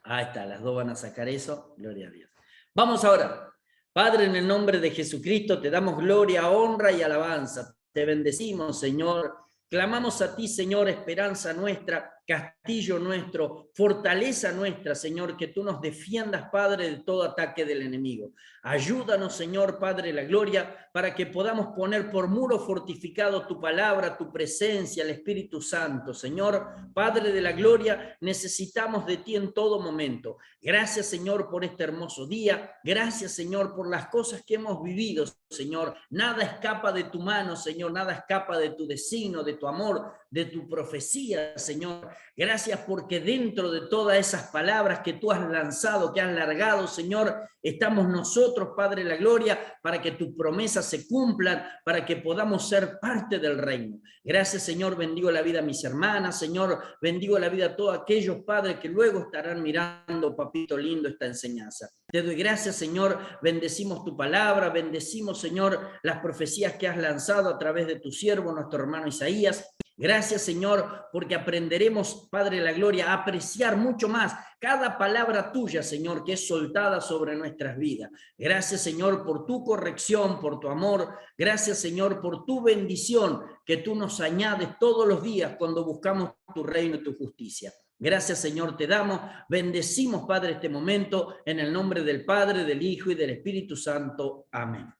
Ahí está, las dos van a sacar eso, gloria a Dios. Vamos ahora. Padre, en el nombre de Jesucristo, te damos gloria, honra y alabanza. Te bendecimos, Señor. Clamamos a ti, Señor, esperanza nuestra, castillo nuestro, fortaleza nuestra, Señor, que tú nos defiendas, Padre, de todo ataque del enemigo. Ayúdanos, Señor, Padre de la gloria, para que podamos poner por muro fortificado tu palabra, tu presencia, el Espíritu Santo. Señor, Padre de la gloria, necesitamos de ti en todo momento. Gracias, Señor, por este hermoso día. Gracias, Señor, por las cosas que hemos vivido, Señor. Nada escapa de tu mano, Señor. Nada escapa de tu designio, de tu amor, de tu profecía, Señor. Gracias porque dentro de todas esas palabras que tú has lanzado, que has largado, Señor, estamos nosotros, Padre de la gloria, para que tus promesas se cumplan, para que podamos ser parte del reino. Gracias, Señor. Bendigo la vida a mis hermanas, Señor. Bendigo la vida a todos aquellos, Padre, que luego estarán mirando, papito lindo, esta enseñanza. Te doy gracias, Señor. Bendecimos tu palabra, bendecimos, Señor, las profecías que has lanzado a través de tu siervo, nuestro hermano Isaías. Gracias, Señor, porque aprenderemos, Padre de la gloria, a apreciar mucho más cada palabra tuya, Señor, que es soltada sobre nuestras vidas. Gracias, Señor, por tu corrección, por tu amor. Gracias, Señor, por tu bendición que tú nos añades todos los días cuando buscamos tu reino y tu justicia. Gracias, Señor, te damos. Bendecimos, Padre, este momento en el nombre del Padre, del Hijo y del Espíritu Santo. Amén.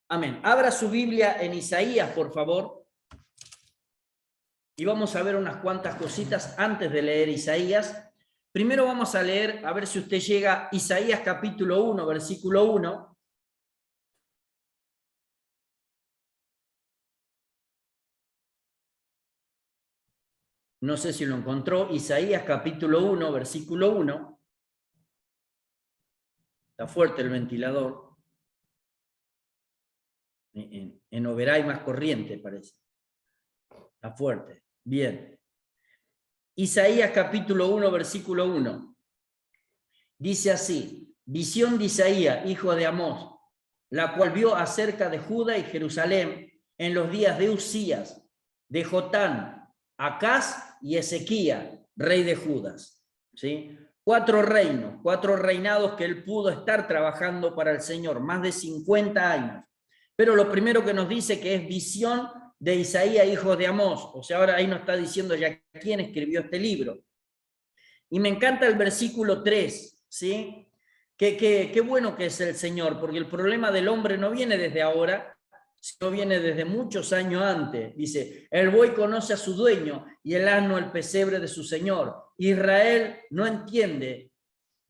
Amén. Abra su Biblia en Isaías, por favor. Y vamos a ver unas cuantas cositas antes de leer Isaías. Primero vamos a leer, a ver si usted llega, Isaías capítulo 1, versículo 1. No sé si lo encontró. Isaías capítulo 1, versículo 1. Está fuerte el ventilador. En Oberá hay más corriente, parece. Está fuerte. Bien. Isaías capítulo 1, versículo 1. Dice así: visión de Isaías, hijo de Amós, la cual vio acerca de Judá y Jerusalén en los días de Usías, de Jotán, Acaz y Ezequías, rey de Judas. ¿Sí? 4 reinos, 4 reinados que él pudo estar trabajando para el Señor, más de 50 años. Pero lo primero que nos dice que es visión de Isaías, hijo de Amós. O sea, ahora ahí nos está diciendo ya quién escribió este libro. Y me encanta el versículo 3, ¿sí? Qué bueno que es el Señor, porque el problema del hombre no viene desde ahora, sino viene desde muchos años antes. Dice, el buey conoce a su dueño y el asno el pesebre de su señor. Israel no entiende,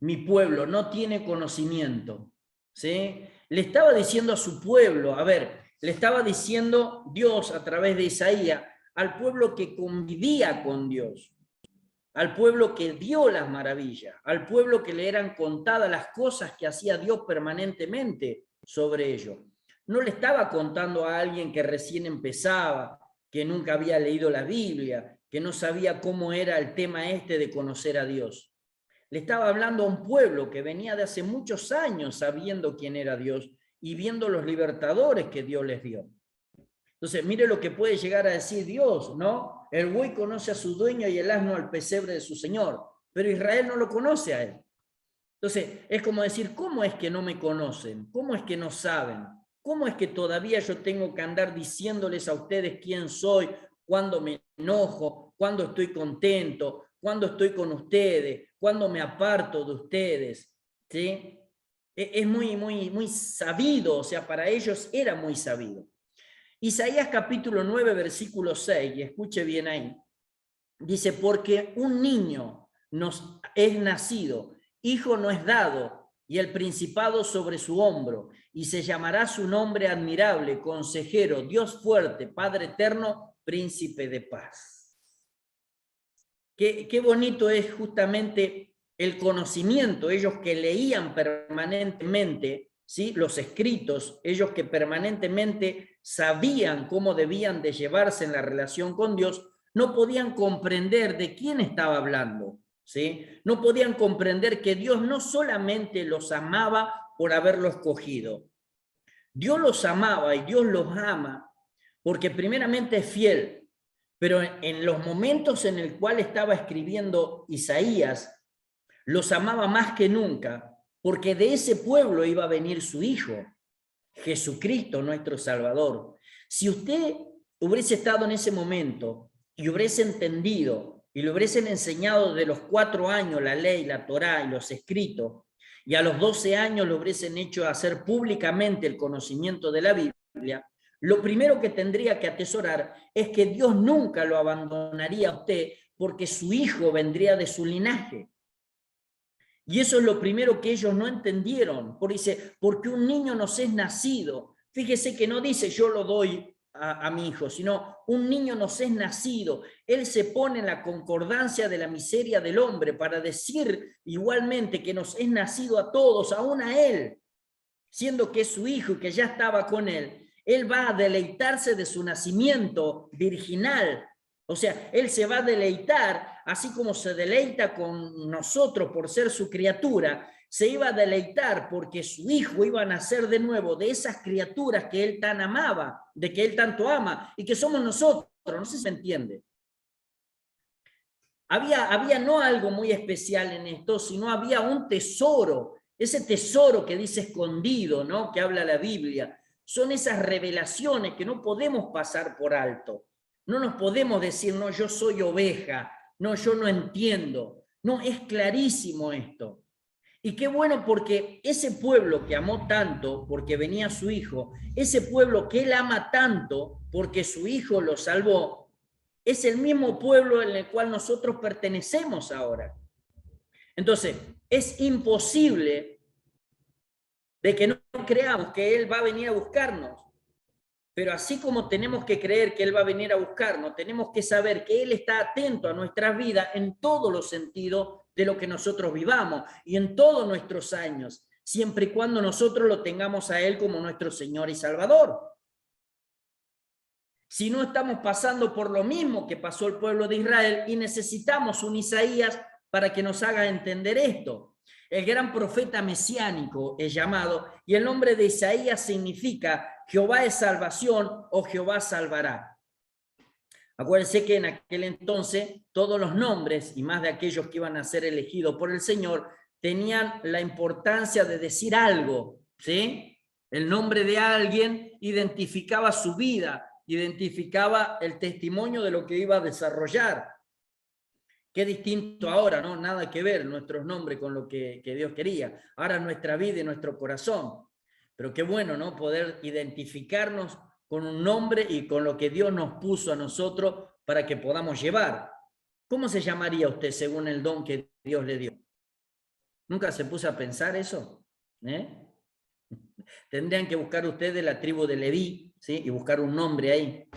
mi pueblo no tiene conocimiento, ¿sí? Le estaba diciendo a su pueblo, a ver, le estaba diciendo Dios a través de Isaías al pueblo que convivía con Dios, al pueblo que vio las maravillas, al pueblo que le eran contadas las cosas que hacía Dios permanentemente sobre ellos. No le estaba contando a alguien que recién empezaba, que nunca había leído la Biblia, que no sabía cómo era el tema este de conocer a Dios. Le estaba hablando a un pueblo que venía de hace muchos años sabiendo quién era Dios y viendo los libertadores que Dios les dio. Entonces, mire lo que puede llegar a decir Dios, ¿no? El buey conoce a su dueño y el asno al pesebre de su señor, pero Israel no lo conoce a él. Entonces, es como decir, ¿cómo es que no me conocen? ¿Cómo es que no saben? ¿Cómo es que todavía yo tengo que andar diciéndoles a ustedes quién soy, cuándo me enojo, cuándo estoy contento, cuándo estoy con ustedes, cuándo me aparto de ustedes? ¿Sí? Es muy sabido, o sea, para ellos era muy sabido. Isaías capítulo 9, versículo 6, y escuche bien ahí, dice, porque un niño nos es nacido, hijo no es dado, y el principado sobre su hombro, y se llamará su nombre admirable, consejero, Dios fuerte, Padre eterno, príncipe de paz. Qué bonito es justamente el conocimiento, ellos que leían permanentemente, ¿sí? Los escritos, ellos que permanentemente sabían cómo debían de llevarse en la relación con Dios, no podían comprender de quién estaba hablando, ¿sí? No podían comprender que Dios no solamente los amaba por haberlos escogido, Dios los amaba y Dios los ama porque primeramente es fiel, pero en los momentos en el cual estaba escribiendo Isaías, Los amaba más que nunca, porque de ese pueblo iba a venir su Hijo, Jesucristo nuestro Salvador. Si usted hubiese estado en ese momento y hubiese entendido y le hubiesen enseñado de los 4 años la ley, la Torá y los escritos, y a los 12 años lo hubiesen hecho hacer públicamente el conocimiento de la Biblia, lo primero que tendría que atesorar es que Dios nunca lo abandonaría a usted porque su Hijo vendría de su linaje. Y eso es lo primero que ellos no entendieron. Porque dice, porque un niño nos es nacido. Fíjese que no dice yo lo doy a mi hijo, sino un niño nos es nacido. Él se pone en la concordancia de la miseria del hombre para decir igualmente que nos es nacido a todos, aún a él, siendo que es su hijo y que ya estaba con él. Él va a deleitarse de su nacimiento virginal. O sea, él se va a deleitar, así como se deleita con nosotros por ser su criatura, se iba a deleitar porque su hijo iba a nacer de nuevo de esas criaturas que él tan amaba, de que él tanto ama, y que somos nosotros, no sé si se entiende. Había no algo muy especial en esto, sino había un tesoro, ese tesoro que dice escondido, ¿no? Que habla la Biblia. Son esas revelaciones que no podemos pasar por alto. No nos podemos decir, no, yo soy oveja, no, yo no entiendo. No, es clarísimo esto. Y qué bueno porque ese pueblo que amó tanto porque venía su hijo, ese pueblo que él ama tanto porque su hijo lo salvó, es el mismo pueblo en el cual nosotros pertenecemos ahora. Entonces, es imposible de que no creamos que él va a venir a buscarnos. Pero así como tenemos que creer que él va a venir a buscarnos, tenemos que saber que él está atento a nuestras vidas en todos los sentidos de lo que nosotros vivamos y en todos nuestros años, siempre y cuando nosotros lo tengamos a él como nuestro Señor y Salvador. Si no, estamos pasando por lo mismo que pasó el pueblo de Israel y necesitamos un Isaías para que nos haga entender esto. El gran profeta mesiánico es llamado, y el nombre de Isaías significa Jehová es salvación o Jehová salvará. Acuérdense que en aquel entonces todos los nombres, y más de aquellos que iban a ser elegidos por el Señor, tenían la importancia de decir algo, ¿sí? El nombre de alguien identificaba su vida, identificaba el testimonio de lo que iba a desarrollar. Qué distinto ahora, ¿no? Nada que ver nuestros nombres con lo que Dios quería. Ahora nuestra vida y nuestro corazón. Pero qué bueno, ¿no? Poder identificarnos con un nombre y con lo que Dios nos puso a nosotros para que podamos llevar. ¿Cómo se llamaría usted según el don que Dios le dio? ¿Nunca se puso a pensar eso? Tendrían que buscar ustedes la tribu de Leví, ¿sí? Y buscar un nombre ahí.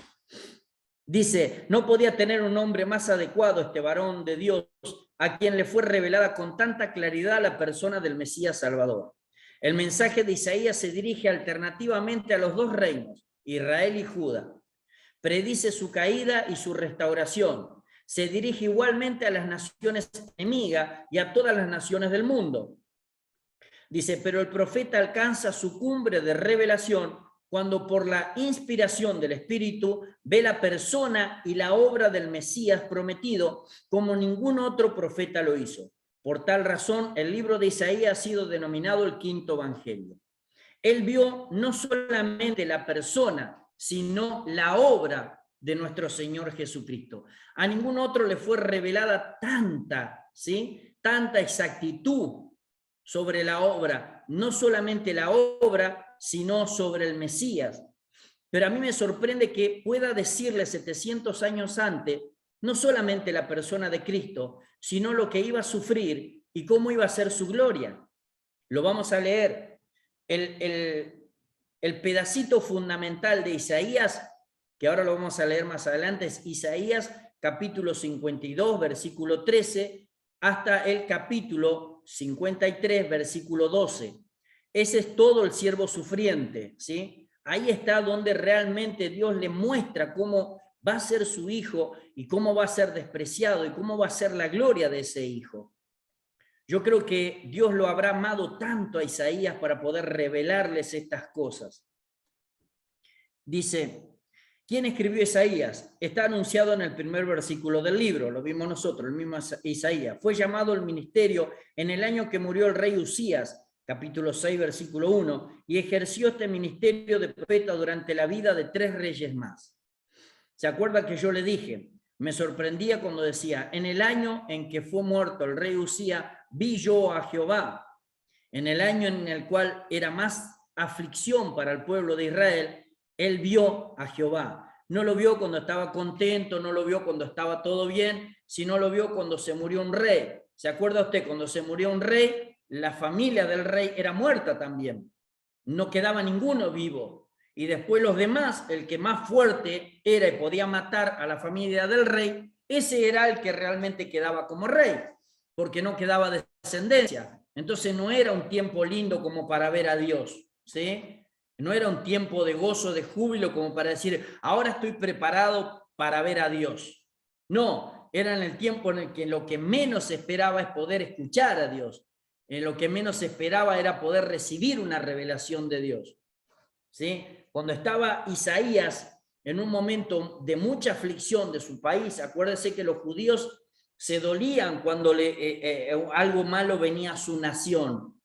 Dice, no podía tener un nombre más adecuado este varón de Dios, a quien le fue revelada con tanta claridad la persona del Mesías Salvador. El mensaje de Isaías se dirige alternativamente a los dos reinos, Israel y Judá. Predice su caída y su restauración. Se dirige igualmente a las naciones enemigas y a todas las naciones del mundo. Dice, pero el profeta alcanza su cumbre de revelación cuando por la inspiración del Espíritu ve la persona y la obra del Mesías prometido como ningún otro profeta lo hizo. Por tal razón, el libro de Isaías ha sido denominado el quinto evangelio. Él vio no solamente la persona, sino la obra de nuestro Señor Jesucristo. A ningún otro le fue revelada tanta exactitud sobre la obra, no solamente la obra, sino sobre el Mesías. Pero a mí me sorprende que pueda decirle 700 años antes, no solamente la persona de Cristo, sino lo que iba a sufrir y cómo iba a ser su gloria. Lo vamos a leer. El pedacito fundamental de Isaías, que ahora lo vamos a leer más adelante, es Isaías capítulo 52, versículo 13, hasta el capítulo 53, versículo 12. Ese es todo el siervo sufriente, ¿sí? Ahí está donde realmente Dios le muestra cómo va a ser su hijo y cómo va a ser despreciado y cómo va a ser la gloria de ese hijo. Yo creo que Dios lo habrá amado tanto a Isaías para poder revelarles estas cosas. Dice, ¿Quién escribió Isaías? Está anunciado en el primer versículo del libro, lo vimos nosotros, el mismo Isaías. Fue llamado al ministerio en el año que murió el rey Usías, capítulo 6, versículo 1, y ejerció este ministerio de profeta durante la vida de 3 reyes más. ¿Se acuerda que yo le dije? Me sorprendía cuando decía, en el año en que fue muerto el rey Usías, vi yo a Jehová. En el año en el cual era más aflicción para el pueblo de Israel, él vio a Jehová. No lo vio cuando estaba contento, no lo vio cuando estaba todo bien, sino lo vio cuando se murió un rey. ¿Se acuerda usted? Cuando se murió un rey, la familia del rey era muerta también. No quedaba ninguno vivo. Y después los demás, el que más fuerte era y podía matar a la familia del rey, ese era el que realmente quedaba como rey, porque no quedaba descendencia. Entonces no era un tiempo lindo como para ver a Dios, ¿sí? No era un tiempo de gozo, de júbilo, como para decir, ahora estoy preparado para ver a Dios. No, era en el tiempo en el que lo que menos se esperaba es poder escuchar a Dios. En lo que menos se esperaba era poder recibir una revelación de Dios, ¿sí? Cuando estaba Isaías en un momento de mucha aflicción de su país, acuérdense que los judíos se dolían cuando algo malo venía a su nación.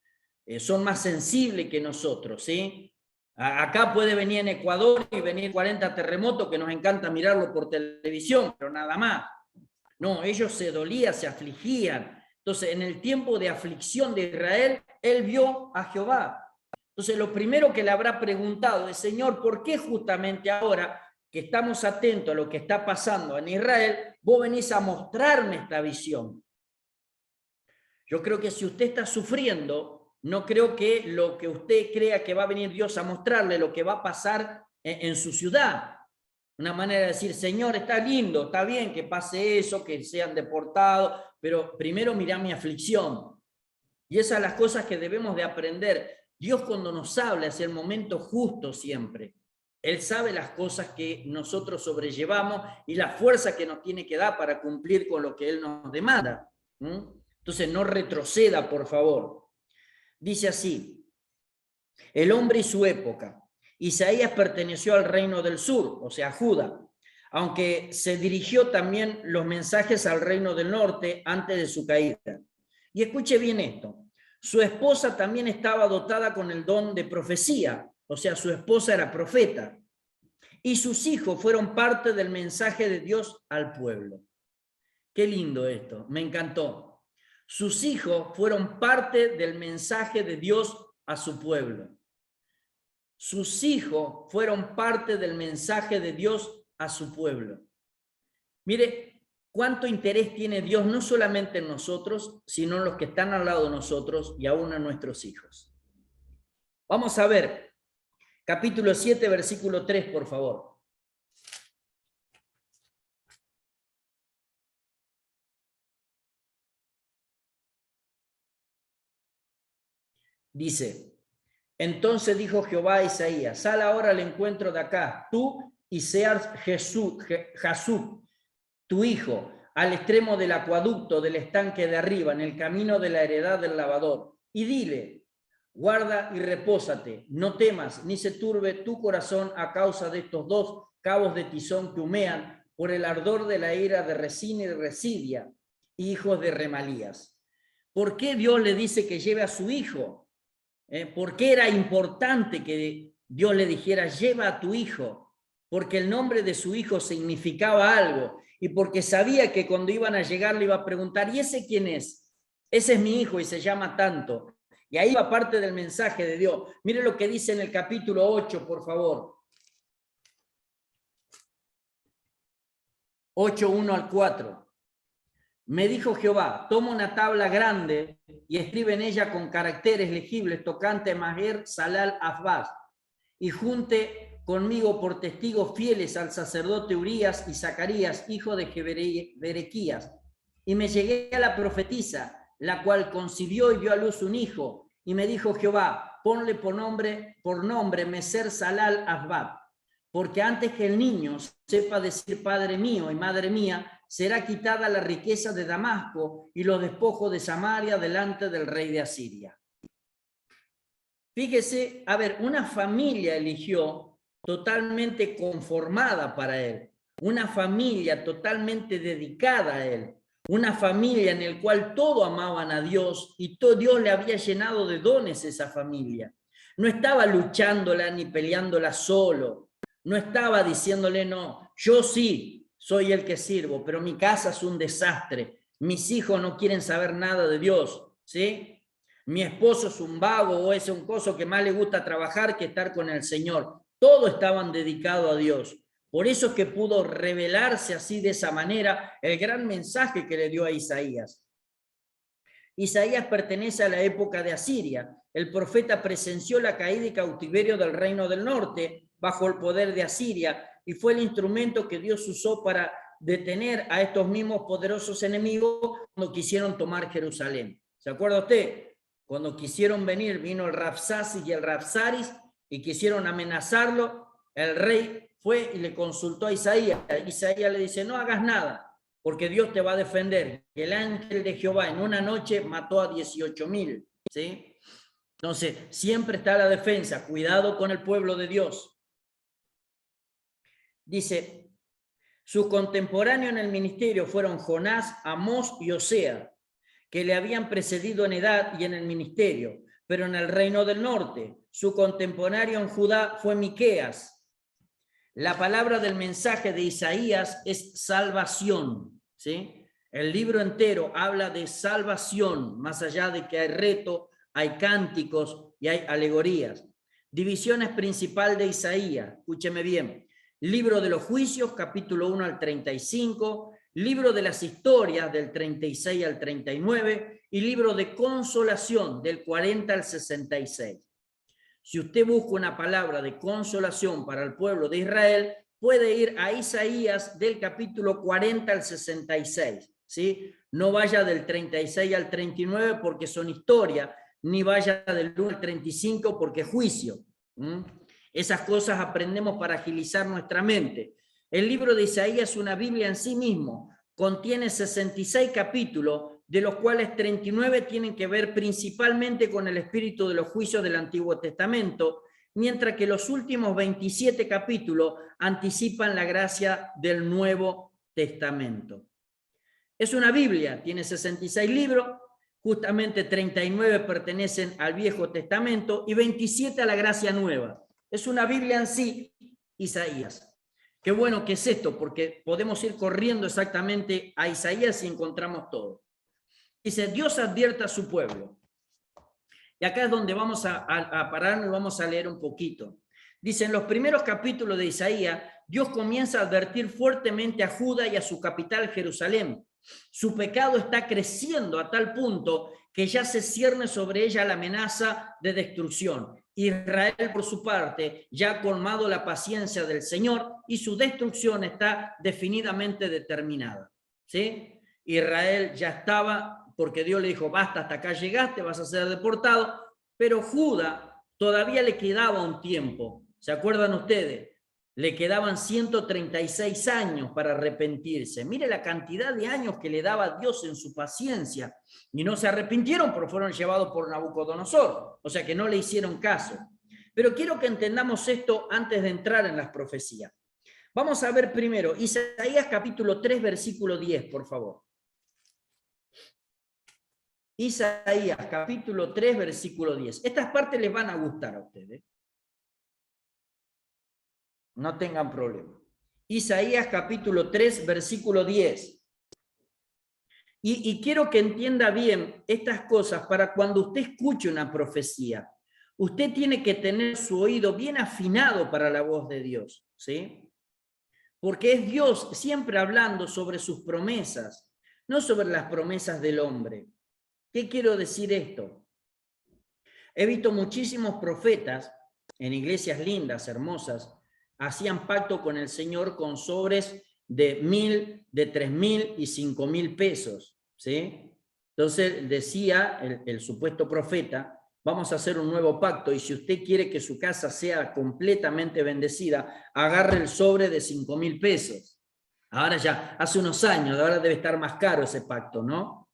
Son más sensibles que nosotros, ¿sí? Acá puede venir en Ecuador y venir 40 terremotos que nos encanta mirarlo por televisión, pero nada más. No, ellos se dolían, se afligían. Entonces, en el tiempo de aflicción de Israel, él vio a Jehová. Entonces, lo primero que le habrá preguntado es, Señor, ¿por qué justamente ahora que estamos atentos a lo que está pasando en Israel, vos venís a mostrarme esta visión? Yo creo que si usted está sufriendo, no creo que lo que usted crea que va a venir Dios a mostrarle lo que va a pasar en su ciudad. Una manera de decir, Señor, está lindo, está bien que pase eso, que sean deportados, pero primero mirá mi aflicción. Y esas son las cosas que debemos de aprender. Dios cuando nos habla es el momento justo siempre. Él sabe las cosas que nosotros sobrellevamos y la fuerza que nos tiene que dar para cumplir con lo que Él nos demanda. Entonces no retroceda, por favor. Dice así, el hombre y su época. Isaías perteneció al reino del sur, o sea, Judá, aunque se dirigió también los mensajes al reino del norte antes de su caída. Y escuche bien esto, su esposa también estaba dotada con el don de profecía, o sea, su esposa era profeta, y sus hijos fueron parte del mensaje de Dios al pueblo. Qué lindo esto, me encantó. Sus hijos fueron parte del mensaje de Dios a su pueblo. Sus hijos fueron parte del mensaje de Dios a su pueblo. Mire, cuánto interés tiene Dios no solamente en nosotros, sino en los que están al lado de nosotros y aún en nuestros hijos. Vamos a ver, capítulo 7, versículo 3, por favor. Dice, entonces dijo Jehová a Isaías, sal ahora al encuentro de acá, tú y seas Jasub, tu hijo, al extremo del acueducto del estanque de arriba, en el camino de la heredad del lavador, y dile, guarda y repósate, no temas, ni se turbe tu corazón a causa de estos dos cabos de tizón que humean por el ardor de la ira de Resín y Residia, hijos de Remalías. ¿Por qué Dios le dice que lleve a su hijo? ¿Por qué era importante que Dios le dijera, lleva a tu hijo? Porque el nombre de su hijo significaba algo y porque sabía que cuando iban a llegar le iba a preguntar, ¿y ese quién es? Ese es mi hijo y se llama tanto. Y ahí va parte del mensaje de Dios. Mire lo que dice en el capítulo 8, por favor. 8, 1 al 4. Me dijo Jehová, toma una tabla grande y escribe en ella con caracteres legibles tocante Maher Salal Afbaz, y junte conmigo por testigos fieles al sacerdote Urías y Zacarías, hijo de Berequías. Y me llegué a la profetisa, la cual concibió y dio a luz un hijo, y me dijo Jehová, ponle por nombre Meser Salal Afbaz, porque antes que el niño sepa decir Padre mío y Madre mía, será quitada la riqueza de Damasco y los despojos de Samaria delante del rey de Asiria. Fíjese, a ver, una familia eligió totalmente conformada para Él, una familia totalmente dedicada a Él, una familia en la cual todos amaban a Dios y Dios le había llenado de dones a esa familia. No estaba luchándola ni peleándola solo, no estaba diciéndole, no, yo sí soy el que sirvo, pero mi casa es un desastre, mis hijos no quieren saber nada de Dios, ¿sí? Mi esposo es un vago o es un coso que más le gusta trabajar que estar con el Señor. Todos estaban dedicados a Dios. Por eso es que pudo revelarse así de esa manera el gran mensaje que le dio a Isaías. Isaías pertenece a la época de Asiria. El profeta presenció la caída y cautiverio del reino del norte bajo el poder de Asiria y fue el instrumento que Dios usó para detener a estos mismos poderosos enemigos cuando quisieron tomar Jerusalén. ¿Se acuerda usted? Cuando quisieron venir, vino el Rabsasis y el Rabsaris y quisieron amenazarlo, el rey fue y le consultó a Isaías. Isaías le dice, no hagas nada, porque Dios te va a defender. El ángel de Jehová en una noche mató a 18,000, ¿sí? Entonces, siempre está la defensa. Cuidado con el pueblo de Dios. Dice, sus contemporáneos en el ministerio fueron Jonás, Amós y Osea, que le habían precedido en edad y en el ministerio, pero en el reino del norte. Su contemporáneo en Judá fue Miqueas. La palabra del mensaje de Isaías es salvación, ¿sí? El libro entero habla de salvación, más allá de que hay reto, hay cánticos y hay alegorías. Divisiones principal de Isaías, escúcheme bien. Libro de los juicios, capítulo 1 al 35, libro de las historias del 36 al 39 y libro de consolación del 40 al 66. Si usted busca una palabra de consolación para el pueblo de Israel, puede ir a Isaías del capítulo 40 al 66, ¿sí? No vaya del 36 al 39 porque son historia, ni vaya del 1 al 35 porque es juicio. Esas cosas aprendemos para agilizar nuestra mente. El libro de Isaías es una Biblia en sí mismo, contiene 66 capítulos, de los cuales 39 tienen que ver principalmente con el espíritu de los juicios del Antiguo Testamento, mientras que los últimos 27 capítulos anticipan la gracia del Nuevo Testamento. Es una Biblia, tiene 66 libros, justamente 39 pertenecen al Viejo Testamento y 27 a la gracia nueva. Es una Biblia en sí, Isaías. Qué bueno que es esto, porque podemos ir corriendo exactamente a Isaías y encontramos todo. Dice, Dios advierte a su pueblo. Y acá es donde vamos a pararnos y vamos a leer un poquito. Dice, en los primeros capítulos de Isaías, Dios comienza a advertir fuertemente a Judá y a su capital Jerusalén. Su pecado está creciendo a tal punto que ya se cierne sobre ella la amenaza de destrucción. Israel, por su parte, ya ha colmado la paciencia del Señor y su destrucción está definidamente determinada. ¿Sí? Israel ya estaba, porque Dios le dijo, basta, hasta acá llegaste, vas a ser deportado, pero Judá todavía le quedaba un tiempo. ¿Se acuerdan ustedes? Le quedaban 136 años para arrepentirse. Mire la cantidad de años que le daba Dios en su paciencia. Y no se arrepintieron porque fueron llevados por Nabucodonosor. O sea que no le hicieron caso. Pero quiero que entendamos esto antes de entrar en las profecías. Vamos a ver primero Isaías capítulo 3, versículo 10, por favor. Isaías capítulo 3, versículo 10. Estas partes les van a gustar a ustedes. No tengan problema. Isaías capítulo 3, versículo 10. Y quiero que entienda bien estas cosas para cuando usted escuche una profecía. Usted tiene que tener su oído bien afinado para la voz de Dios, ¿sí? Porque es Dios siempre hablando sobre sus promesas, no sobre las promesas del hombre. ¿Qué quiero decir esto? He visto muchísimos profetas en iglesias lindas, hermosas, hacían pacto con el Señor con sobres de 1,000, de 3,000 y 5,000 pesos, ¿sí? Entonces decía el supuesto profeta, vamos a hacer un nuevo pacto y si usted quiere que su casa sea completamente bendecida, agarre el sobre de 5,000 pesos. Ahora ya, hace unos años, ahora debe estar más caro ese pacto, ¿no?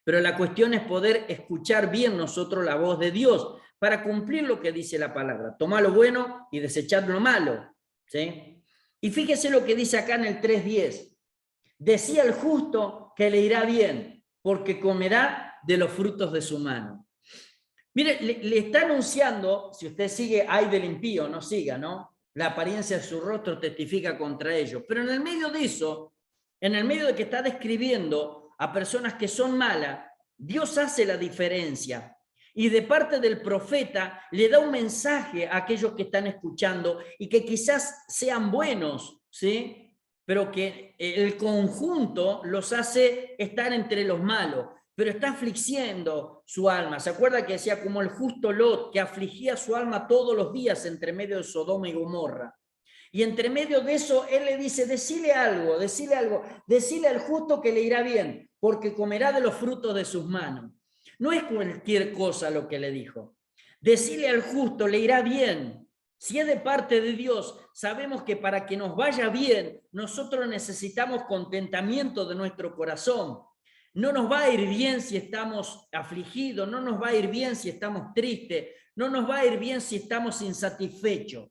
Pero la cuestión es poder escuchar bien nosotros la voz de Dios para cumplir lo que dice la palabra. Tomá lo bueno y desechad lo malo. ¿Sí? Y fíjese lo que dice acá en el 3:10. Decía el justo que le irá bien, porque comerá de los frutos de su mano. Mire, le está anunciando, si usted sigue, ay del impío, no siga, ¿no? La apariencia de su rostro testifica contra ellos. Pero en el medio de eso, en el medio de que está describiendo a personas que son malas, Dios hace la diferencia. Y de parte del profeta le da un mensaje a aquellos que están escuchando y que quizás sean buenos, ¿sí? Pero que el conjunto los hace estar entre los malos, pero está afligiendo su alma. ¿Se acuerda que decía como el justo Lot, que afligía su alma todos los días entre medio de Sodoma y Gomorra? Y entre medio de eso, él le dice, decile algo, decile al justo que le irá bien, porque comerá de los frutos de sus manos. No es cualquier cosa lo que le dijo. Decile al justo, le irá bien. Si es de parte de Dios, sabemos que para que nos vaya bien, nosotros necesitamos contentamiento de nuestro corazón. No nos va a ir bien si estamos afligidos, no nos va a ir bien si estamos tristes, no nos va a ir bien si estamos insatisfechos.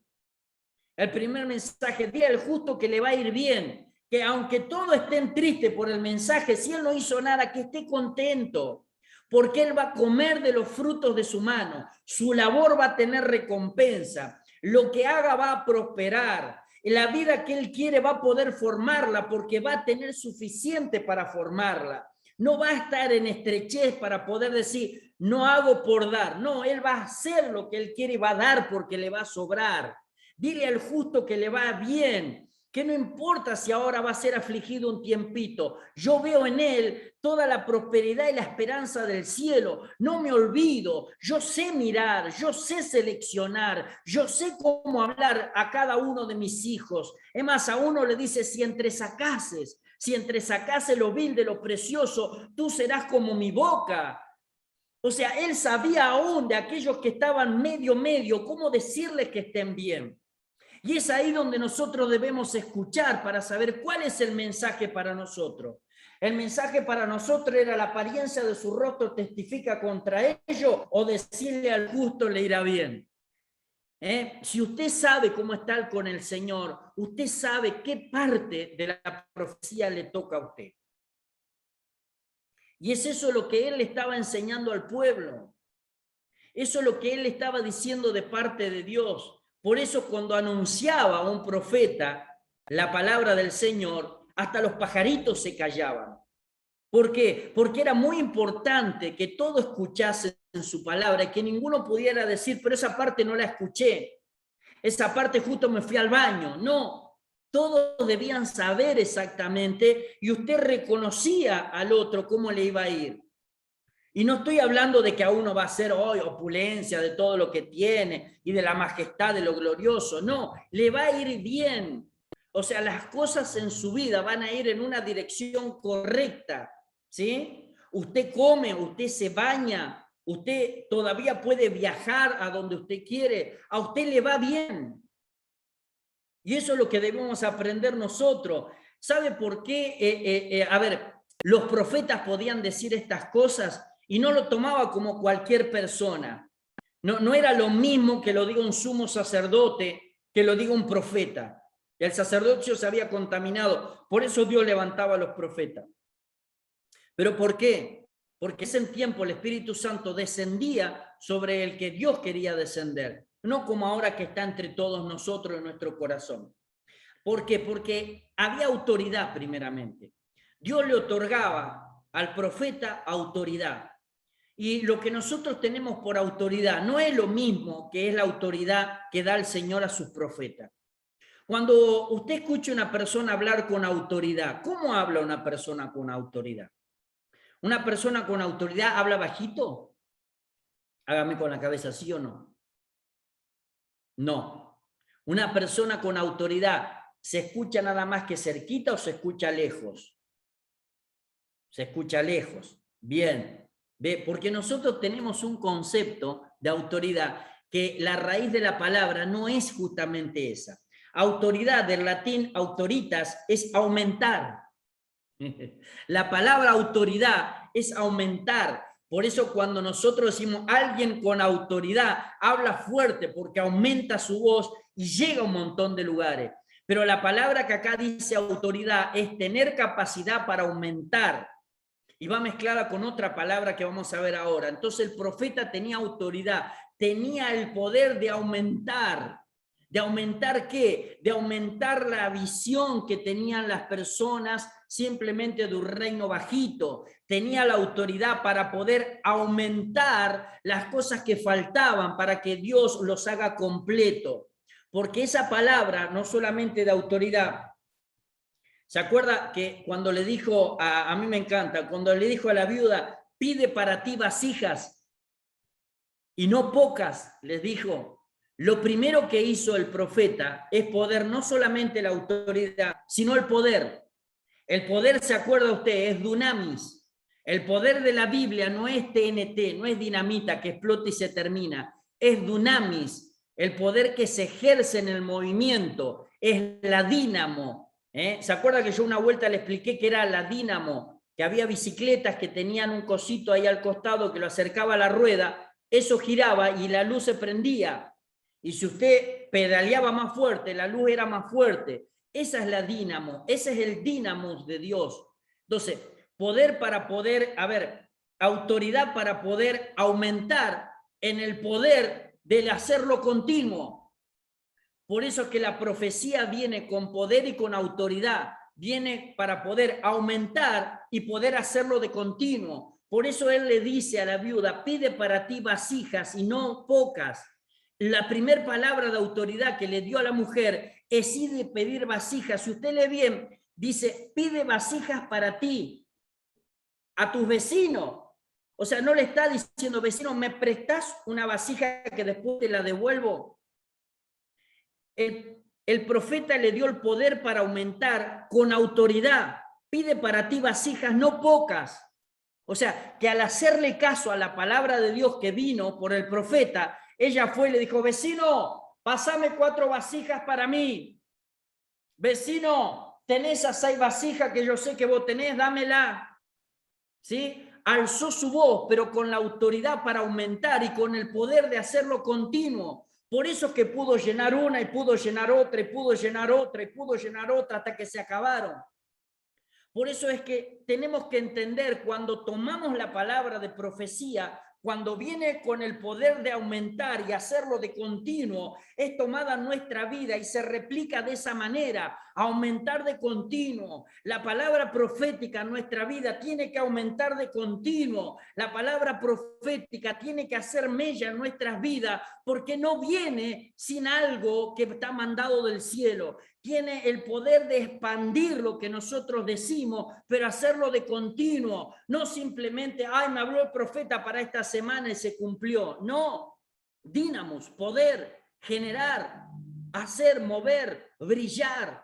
El primer mensaje, dile al justo que le va a ir bien, que aunque todos estén tristes por el mensaje, si él no hizo nada, que esté contento, porque él va a comer de los frutos de su mano, su labor va a tener recompensa, lo que haga va a prosperar, la vida que él quiere va a poder formarla porque va a tener suficiente para formarla. No va a estar en estrechez para poder decir, no hago por dar. No, él va a hacer lo que él quiere y va a dar porque le va a sobrar. Dile al justo que le va bien, que no importa si ahora va a ser afligido un tiempito. Yo veo en él toda la prosperidad y la esperanza del cielo. No me olvido. Yo sé mirar, yo sé seleccionar, yo sé cómo hablar a cada uno de mis hijos. Es más, a uno le dice, si entresacases lo vil de lo precioso, tú serás como mi boca. O sea, él sabía aún de aquellos que estaban medio, cómo decirles que estén bien. Y es ahí donde nosotros debemos escuchar para saber cuál es el mensaje para nosotros. El mensaje para nosotros era la apariencia de su rostro testifica contra ellos o decirle al justo le irá bien. Si usted sabe cómo está con el Señor, usted sabe qué parte de la profecía le toca a usted. Y es eso lo que él le estaba enseñando al pueblo. Eso es lo que él estaba diciendo de parte de Dios. Por eso cuando anunciaba a un profeta la palabra del Señor, hasta los pajaritos se callaban. ¿Por qué? Porque era muy importante que todos escuchasen su palabra y que ninguno pudiera decir, pero esa parte no la escuché, esa parte justo me fui al baño. No, todos debían saber exactamente y usted reconocía al otro cómo le iba a ir. Y no estoy hablando de que a uno va a ser hoy opulencia de todo lo que tiene y de la majestad de lo glorioso. No, le va a ir bien. O sea, las cosas en su vida van a ir en una dirección correcta, ¿sí? Usted come, usted se baña, usted todavía puede viajar a donde usted quiere, a usted le va bien. Y eso es lo que debemos aprender nosotros. ¿Sabe por qué? A ver, los profetas podían decir estas cosas y no lo tomaba como cualquier persona. No era lo mismo que lo diga un sumo sacerdote, que lo diga un profeta. El sacerdocio se había contaminado, por eso Dios levantaba a los profetas. ¿Pero por qué? Porque ese tiempo el Espíritu Santo descendía sobre el que Dios quería descender, no como ahora que está entre todos nosotros en nuestro corazón. ¿Por qué? Porque había autoridad primeramente. Dios le otorgaba al profeta autoridad. Y lo que nosotros tenemos por autoridad no es lo mismo que es la autoridad que da el Señor a sus profetas. Cuando usted escucha a una persona hablar con autoridad, ¿cómo habla una persona con autoridad? ¿Una persona con autoridad habla bajito? Hágame con la cabeza, ¿sí o no? No. Una persona con autoridad, ¿se escucha nada más que cerquita o se escucha lejos? Se escucha lejos. Bien. ¿Ve? Porque nosotros tenemos un concepto de autoridad que la raíz de la palabra no es justamente esa. Autoridad, del latín autoritas, es aumentar. La palabra autoridad es aumentar. Por eso cuando nosotros decimos alguien con autoridad, habla fuerte porque aumenta su voz y llega a un montón de lugares. Pero la palabra que acá dice autoridad es tener capacidad para aumentar. Y va mezclada con otra palabra que vamos a ver ahora. Entonces el profeta tenía autoridad, tenía el poder de aumentar. ¿De aumentar qué? De aumentar la visión que tenían las personas simplemente de un reino bajito. Tenía la autoridad para poder aumentar las cosas que faltaban para que Dios los haga completo. Porque esa palabra, no solamente de autoridad, ¿se acuerda que cuando le dijo, a mí me encanta, cuando le dijo a la viuda, pide para ti vasijas y no pocas, les dijo? Lo primero que hizo el profeta es poder no solamente la autoridad, sino el poder. El poder, ¿se acuerda usted? Es dunamis. El poder de la Biblia no es TNT, no es dinamita que explota y se termina. Es dunamis, el poder que se ejerce en el movimiento, es la dínamo. ¿Se acuerda que yo una vuelta le expliqué que era la dínamo? Que había bicicletas que tenían un cosito ahí al costado que lo acercaba a la rueda, eso giraba y la luz se prendía. Y si usted pedaleaba más fuerte, la luz era más fuerte. Esa es la dínamo, ese es el dínamo de Dios. Entonces, poder para poder, autoridad para poder aumentar en el poder del hacerlo continuo. Por eso es que la profecía viene con poder y con autoridad, viene para poder aumentar y poder hacerlo de continuo. Por eso él le dice a la viuda, pide para ti vasijas y no pocas. La primera palabra de autoridad que le dio a la mujer es ir de pedir vasijas. Si usted lee bien, dice, pide vasijas para ti, a tus vecinos. O sea, no le está diciendo, vecino, ¿me prestás una vasija que después te la devuelvo? El profeta le dio el poder para aumentar con autoridad. Pide para ti vasijas, no pocas. O sea, que al hacerle caso a la palabra de Dios que vino por el profeta, ella fue y le dijo, vecino, pasame 4 vasijas para mí. Vecino, tenés esas 6 vasijas que yo sé que vos tenés, dámela. ¿Sí? Alzó su voz, pero con la autoridad para aumentar y con el poder de hacerlo continuo. Por eso es que pudo llenar una y pudo llenar otra y pudo llenar otra y pudo llenar otra hasta que se acabaron. Por eso es que tenemos que entender cuando tomamos la palabra de profecía, cuando viene con el poder de aumentar y hacerlo de continuo, es tomada nuestra vida y se replica de esa manera, aumentar de continuo. La palabra profética en nuestra vida tiene que aumentar de continuo. La palabra profética tiene que hacer mella en nuestras vidas porque no viene sin algo que está mandado del cielo. Tiene el poder de expandir lo que nosotros decimos, pero hacerlo de continuo, no simplemente, ay, me habló el profeta para esta semana y se cumplió. No, dinamos, poder, generar, hacer, mover, brillar.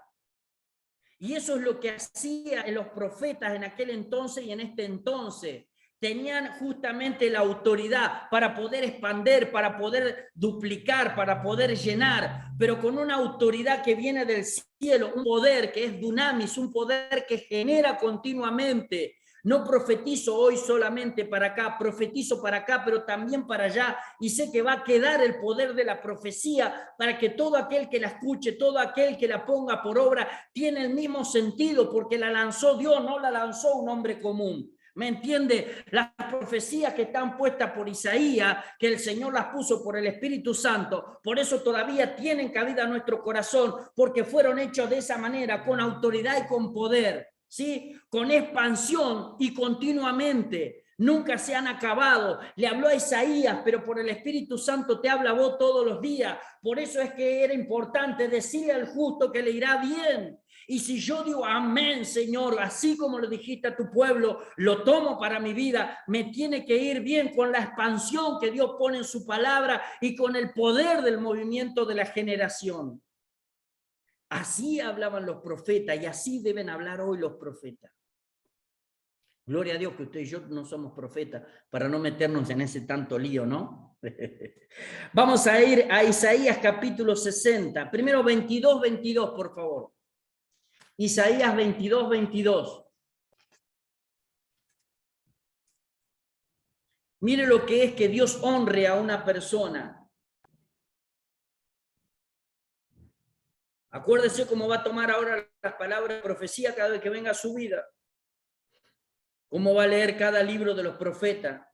Y eso es lo que hacían los profetas en aquel entonces y en este entonces. Tenían justamente la autoridad para poder expandir, para poder duplicar, para poder llenar, pero con una autoridad que viene del cielo, un poder que es dunamis, un poder que genera continuamente. No profetizo hoy solamente para acá, profetizo para acá, pero también para allá, y sé que va a quedar el poder de la profecía para que todo aquel que la escuche, todo aquel que la ponga por obra, tiene el mismo sentido, porque la lanzó Dios, no la lanzó un hombre común. ¿Me entiende? Las profecías que están puestas por Isaías, que el Señor las puso por el Espíritu Santo, por eso todavía tienen cabida en nuestro corazón, porque fueron hechos de esa manera, con autoridad y con poder, ¿sí? Con expansión y continuamente. Nunca se han acabado. Le habló a Isaías, pero por el Espíritu Santo te habla a vos todos los días. Por eso es que era importante decirle al justo que le irá bien. Y si yo digo, amén, Señor, así como lo dijiste a tu pueblo, lo tomo para mi vida, me tiene que ir bien con la expansión que Dios pone en su palabra y con el poder del movimiento de la generación. Así hablaban los profetas y así deben hablar hoy los profetas. Gloria a Dios que usted y yo no somos profetas para no meternos en ese tanto lío, ¿no? Vamos a ir a Isaías capítulo 60. Primero 22, 22, por favor. Isaías 22, 22. Mire lo que es que Dios honre a una persona. Acuérdese cómo va a tomar ahora las palabras de profecía cada vez que venga a su vida. Cómo va a leer cada libro de los profetas.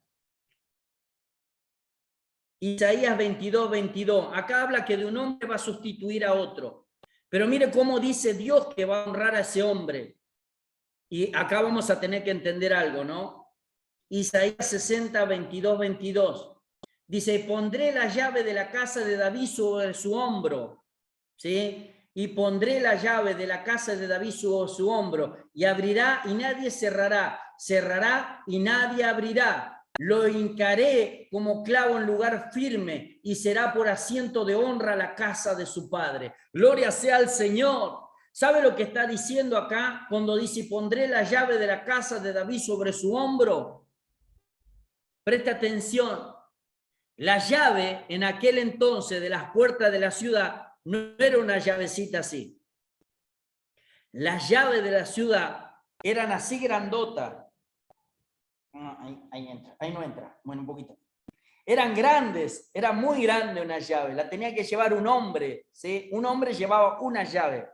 Isaías 22, 22. Acá habla que de un hombre va a sustituir a otro. Pero mire cómo dice Dios que va a honrar a ese hombre. Y acá vamos a tener que entender algo, ¿no? Isaías 60, 22, 22. Dice, pondré la llave de la casa de David sobre su hombro. ¿Sí? Y pondré la llave de la casa de David sobre su hombro. Y abrirá y nadie cerrará. Cerrará y nadie abrirá. Lo hincaré como clavo en lugar firme y será por asiento de honra la casa de su padre. Gloria sea al Señor. ¿Sabe lo que está diciendo acá cuando dice pondré la llave de la casa de David sobre su hombro? Presta atención. La llave en aquel entonces de las puertas de la ciudad no era una llavecita así. Las llaves de la ciudad eran así grandotas. Ahí entra, ahí no entra, bueno, un poquito. Eran grandes, era muy grande una llave, la tenía que llevar un hombre, ¿sí? Un hombre llevaba una llave.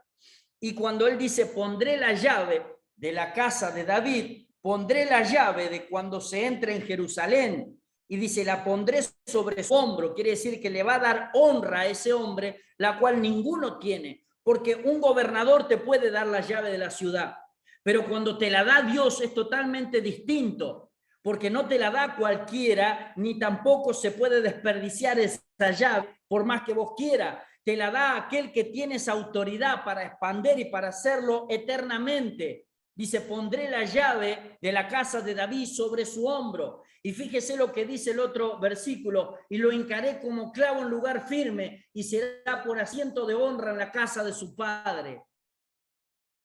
Y cuando él dice, pondré la llave de la casa de David, pondré la llave de cuando se entre en Jerusalén, y dice, la pondré sobre su hombro, quiere decir que le va a dar honra a ese hombre, la cual ninguno tiene, porque un gobernador te puede dar la llave de la ciudad, pero cuando te la da Dios es totalmente distinto, porque no te la da cualquiera, ni tampoco se puede desperdiciar esa llave, por más que vos quieras. Te la da aquel que tiene esa autoridad para expandir y para hacerlo eternamente. Dice, pondré la llave de la casa de David sobre su hombro. Y fíjese lo que dice el otro versículo, y lo hincaré como clavo en lugar firme, y será por asiento de honra en la casa de su padre.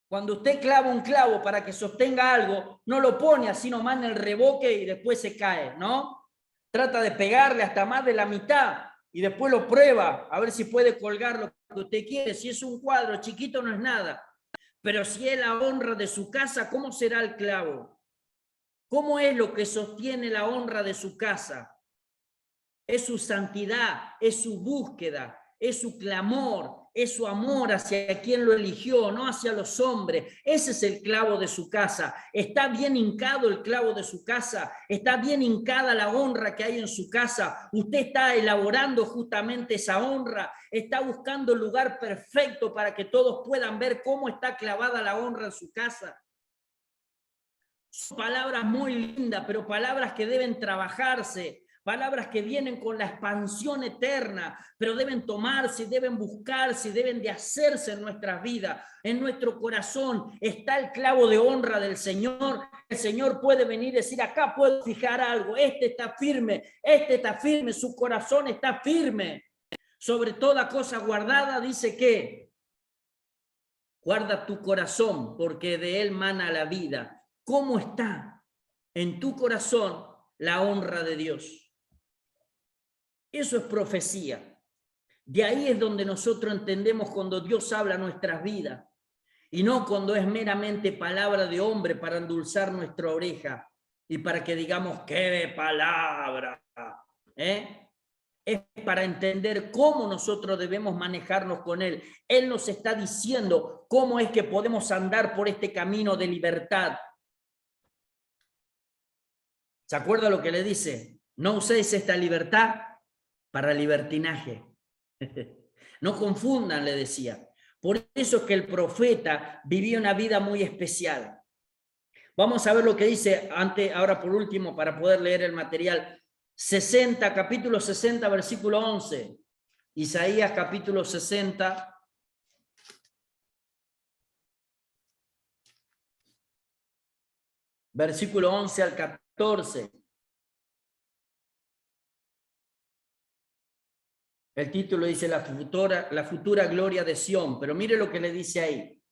Cuando usted clava un clavo para que sostenga algo, no lo pone así nomás en el revoque y después se cae, ¿no? Trata de pegarle hasta más de la mitad y después lo prueba a ver si puede colgar lo que usted quiere. Si es un cuadro chiquito no es nada, pero si es la honra de su casa, ¿cómo será el clavo? ¿Cómo es lo que sostiene la honra de su casa? Es su santidad, es su búsqueda, es su clamor, es su amor hacia quien lo eligió, no hacia los hombres. Ese es el clavo de su casa. Está bien hincado el clavo de su casa, está bien hincada la honra que hay en su casa. Usted está elaborando justamente esa honra, está buscando el lugar perfecto para que todos puedan ver cómo está clavada la honra en su casa. Son palabras muy lindas, pero palabras que deben trabajarse. Palabras que vienen con la expansión eterna, pero deben tomarse, deben buscarse, deben de hacerse en nuestras vidas. En nuestro corazón está el clavo de honra del Señor. El Señor puede venir y decir, acá puedo fijar algo, este está firme, su corazón está firme. Sobre toda cosa guardada, dice que guarda tu corazón, porque de él mana la vida. ¿Cómo está en tu corazón la honra de Dios? Eso es profecía. De ahí es donde nosotros entendemos cuando Dios habla a nuestras vidas y no cuando es meramente palabra de hombre para endulzar nuestra oreja y para que digamos qué palabra, es para entender cómo nosotros debemos manejarnos con Él. Él nos está diciendo cómo es que podemos andar por este camino de libertad. ¿Se acuerda lo que le dice? No uséis esta libertad para libertinaje. No confundan, le decía. Por eso es que el profeta vivía una vida muy especial. Vamos a ver lo que dice ahora por último, para poder leer el material. Capítulo 60, versículo 11. Isaías capítulo 60. Versículo 11 al 14. El título dice la futura gloria de Sión, pero mire lo que le dice ahí.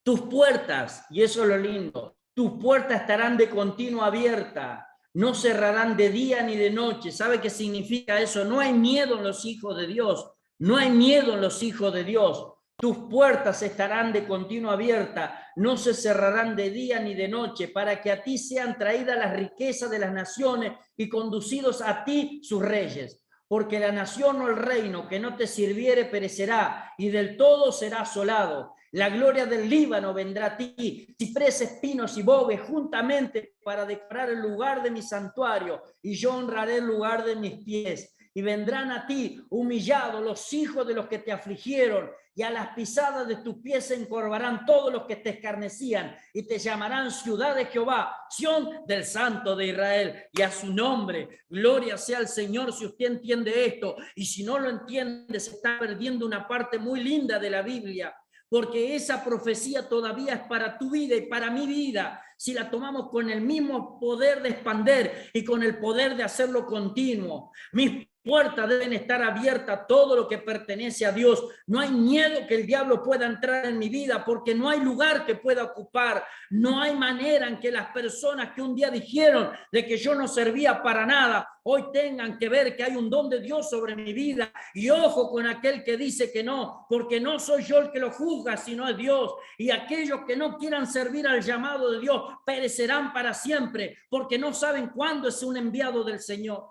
Tus puertas, y eso es lo lindo, tus puertas estarán de continuo abiertas, no cerrarán de día ni de noche. ¿Sabe qué significa eso? No hay miedo en los hijos de Dios, no hay miedo en los hijos de Dios, Tus puertas estarán de continuo abiertas, no se cerrarán de día ni de noche, para que a ti sean traídas las riquezas de las naciones y conducidos a ti sus reyes. Porque la nación o el reino que no te sirviere perecerá, y del todo será asolado. La gloria del Líbano vendrá a ti, cipreses, pinos y bogues juntamente para decorar el lugar de mi santuario, y yo honraré el lugar de mis pies. Y vendrán a ti humillados los hijos de los que te afligieron, y a las pisadas de tus pies se encorvarán todos los que te escarnecían, y te llamarán ciudad de Jehová, Sión del Santo de Israel, y a su nombre. Gloria sea al Señor si usted entiende esto, y si no lo entiende, se está perdiendo una parte muy linda de la Biblia, porque esa profecía todavía es para tu vida y para mi vida, si la tomamos con el mismo poder de expander y con el poder de hacerlo continuo. Mis puertas deben estar abiertas a todo lo que pertenece a Dios. No hay miedo que el diablo pueda entrar en mi vida, porque no hay lugar que pueda ocupar. No hay manera en que las personas que un día dijeron de que yo no servía para nada, hoy tengan que ver que hay un don de Dios sobre mi vida. Y ojo con aquel que dice que no, porque no soy yo el que lo juzga, sino es Dios. Y aquellos que no quieran servir al llamado de Dios perecerán para siempre, porque no saben cuándo es un enviado del Señor.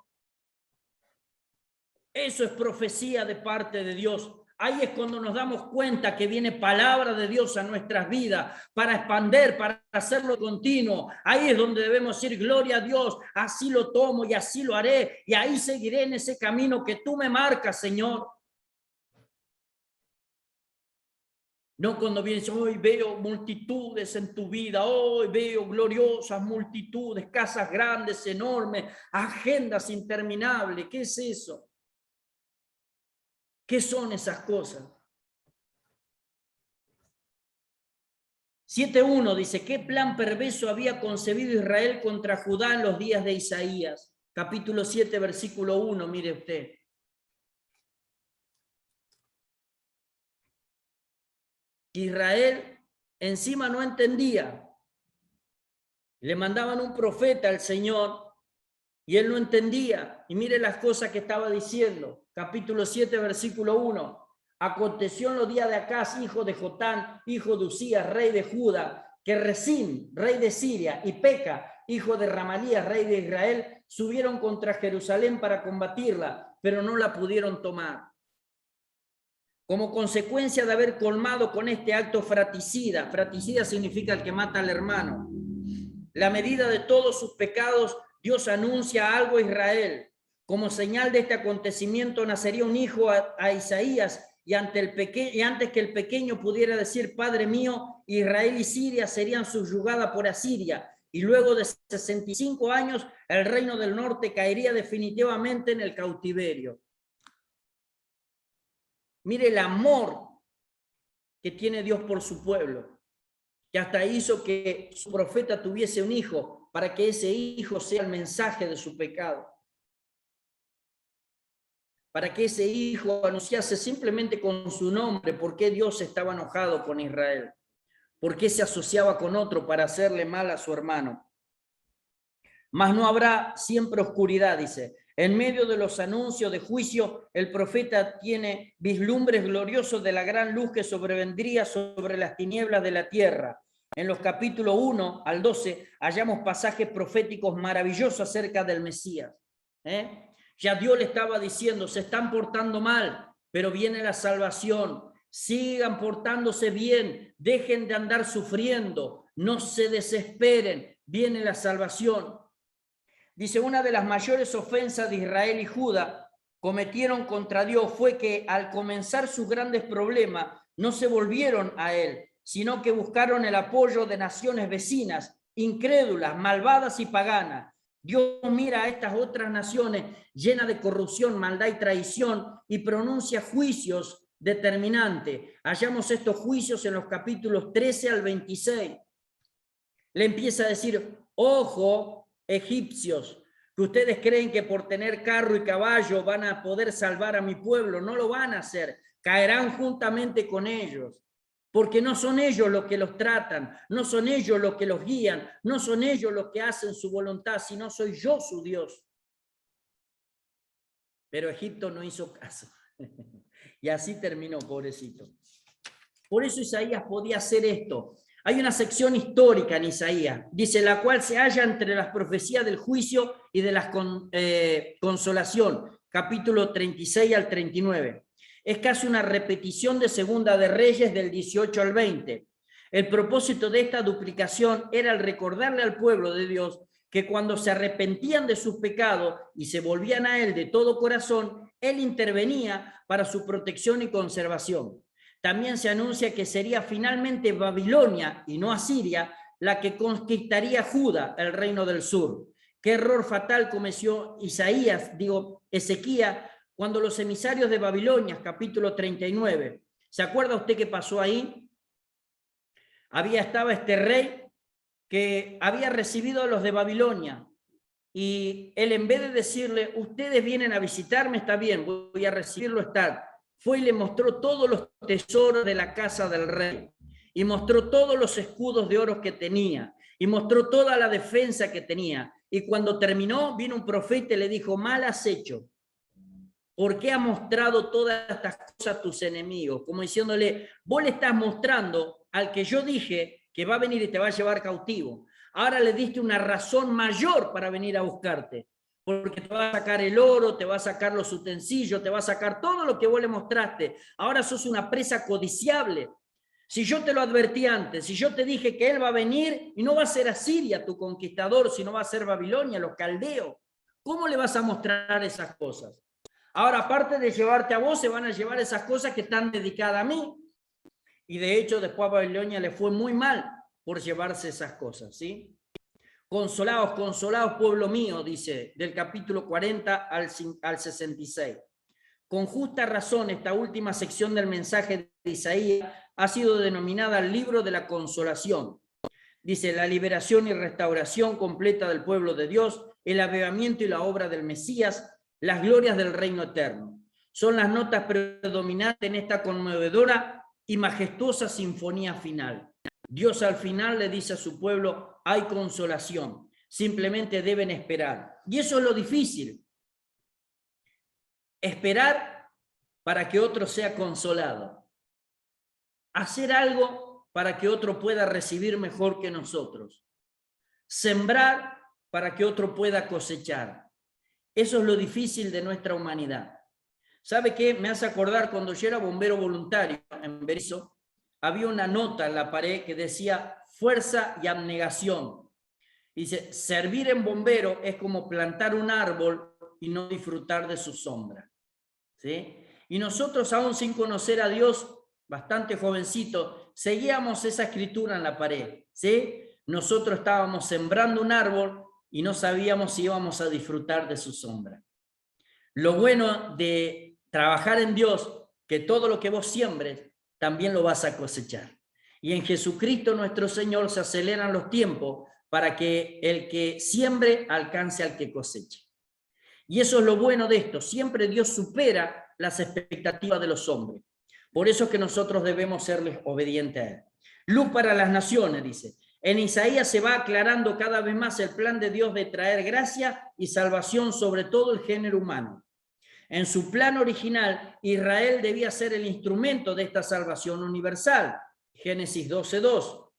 Eso es profecía de parte de Dios. Ahí es cuando nos damos cuenta que viene palabra de Dios a nuestras vidas para expander, para hacerlo continuo. Ahí es donde debemos decir, gloria a Dios, así lo tomo y así lo haré. Y ahí seguiré en ese camino que tú me marcas, Señor. No cuando vienes, hoy veo multitudes en tu vida, hoy veo gloriosas multitudes, casas grandes, enormes, agendas interminables. ¿Qué es eso? ¿Qué son esas cosas? 7:1 dice, ¿qué plan perverso había concebido Israel contra Judá en los días de Isaías? Capítulo 7, versículo 1, mire usted. Israel encima no entendía. Le mandaban un profeta al Señor y él no entendía. Y mire las cosas que estaba diciendo. Capítulo 7, versículo 1. Aconteció en los días de Acaz, hijo de Jotán, hijo de Usías, rey de Judá, que Resín, rey de Siria, y Peca, hijo de Ramalías, rey de Israel, subieron contra Jerusalén para combatirla, pero no la pudieron tomar. Como consecuencia de haber colmado con este acto fratricida, fratricida significa el que mata al hermano, la medida de todos sus pecados, Dios anuncia algo a Israel. Como señal de este acontecimiento nacería un hijo a Isaías, y antes que el pequeño pudiera decir, Padre mío, Israel y Siria serían subyugadas por Asiria, y luego de 65 años el reino del norte caería definitivamente en el cautiverio. Mire el amor que tiene Dios por su pueblo, que hasta hizo que su profeta tuviese un hijo, para que ese hijo sea el mensaje de su pecado. Para que ese hijo anunciase simplemente con su nombre por qué Dios estaba enojado con Israel, por qué se asociaba con otro para hacerle mal a su hermano. Mas no habrá siempre oscuridad, dice. En medio de los anuncios de juicio, el profeta tiene vislumbres gloriosos de la gran luz que sobrevendría sobre las tinieblas de la tierra. En los capítulos 1 al 12 hallamos pasajes proféticos maravillosos acerca del Mesías. Ya Dios le estaba diciendo, se están portando mal, pero viene la salvación. Sigan portándose bien, dejen de andar sufriendo, no se desesperen, viene la salvación. Dice, una de las mayores ofensas de Israel y Judá cometieron contra Dios fue que al comenzar sus grandes problemas no se volvieron a él, sino que buscaron el apoyo de naciones vecinas, incrédulas, malvadas y paganas. Dios mira a estas otras naciones llenas de corrupción, maldad y traición y pronuncia juicios determinantes. Hallamos estos juicios en los capítulos 13 al 26. Le empieza a decir, ojo, egipcios, que ustedes creen que por tener carro y caballo van a poder salvar a mi pueblo. No lo van a hacer, caerán juntamente con ellos, porque no son ellos los que los tratan, no son ellos los que los guían, no son ellos los que hacen su voluntad, sino soy yo su Dios. Pero Egipto no hizo caso. Y así terminó, pobrecito. Por eso Isaías podía hacer esto. Hay una sección histórica en Isaías, dice, la cual se halla entre las profecías del juicio y de la consolación, capítulo 36 al 39. Es casi una repetición de Segunda de Reyes del 18 al 20. El propósito de esta duplicación era el recordarle al pueblo de Dios que cuando se arrepentían de sus pecados y se volvían a Él de todo corazón, Él intervenía para su protección y conservación. También se anuncia que sería finalmente Babilonia y no Asiria la que conquistaría Judá, el reino del sur. Qué error fatal cometió Ezequías, cuando los emisarios de Babilonia, capítulo 39. ¿Se acuerda usted qué pasó ahí? Estaba este rey que había recibido a los de Babilonia, y él, en vez de decirle, ustedes vienen a visitarme, está bien, voy a recibirlo, está, fue y le mostró todos los tesoros de la casa del rey, y mostró todos los escudos de oro que tenía, y mostró toda la defensa que tenía, y cuando terminó, vino un profeta y le dijo, mal has hecho, ¿por qué has mostrado todas estas cosas a tus enemigos? Como diciéndole, vos le estás mostrando al que yo dije que va a venir y te va a llevar cautivo. Ahora le diste una razón mayor para venir a buscarte, porque te va a sacar el oro, te va a sacar los utensilios, te va a sacar todo lo que vos le mostraste. Ahora sos una presa codiciable. Si yo te lo advertí antes, si yo te dije que él va a venir y no va a ser Asiria tu conquistador, sino va a ser Babilonia, los caldeos, ¿cómo le vas a mostrar esas cosas? Ahora, aparte de llevarte a vos, se van a llevar esas cosas que están dedicadas a mí. Y de hecho, después a Babilonia le fue muy mal por llevarse esas cosas, ¿sí? Consolaos, consolaos, pueblo mío, dice, del capítulo 40 al 66. Con justa razón, esta última sección del mensaje de Isaías ha sido denominada el libro de la consolación. Dice, la liberación y restauración completa del pueblo de Dios, el avivamiento y la obra del Mesías, las glorias del reino eterno. Son las notas predominantes en esta conmovedora y majestuosa sinfonía final. Dios al final le dice a su pueblo, hay consolación, simplemente deben esperar. Y eso es lo difícil, esperar para que otro sea consolado, hacer algo para que otro pueda recibir mejor que nosotros, sembrar para que otro pueda cosechar. Eso es lo difícil de nuestra humanidad. ¿Sabe qué? Me hace acordar cuando yo era bombero voluntario en Berisso, había una nota en la pared que decía fuerza y abnegación. Dice, servir en bombero es como plantar un árbol y no disfrutar de su sombra. ¿Sí? Y nosotros, aún sin conocer a Dios, bastante jovencito, seguíamos esa escritura en la pared. ¿Sí? Nosotros estábamos sembrando un árbol y no sabíamos si íbamos a disfrutar de su sombra. Lo bueno de trabajar en Dios, que todo lo que vos siembres, también lo vas a cosechar. Y en Jesucristo nuestro Señor se aceleran los tiempos para que el que siembre alcance al que coseche. Y eso es lo bueno de esto, siempre Dios supera las expectativas de los hombres. Por eso es que nosotros debemos serles obedientes a Él. Luz para las naciones, dice. En Isaías se va aclarando cada vez más el plan de Dios de traer gracia y salvación sobre todo el género humano. En su plan original, Israel debía ser el instrumento de esta salvación universal. Génesis 12:2.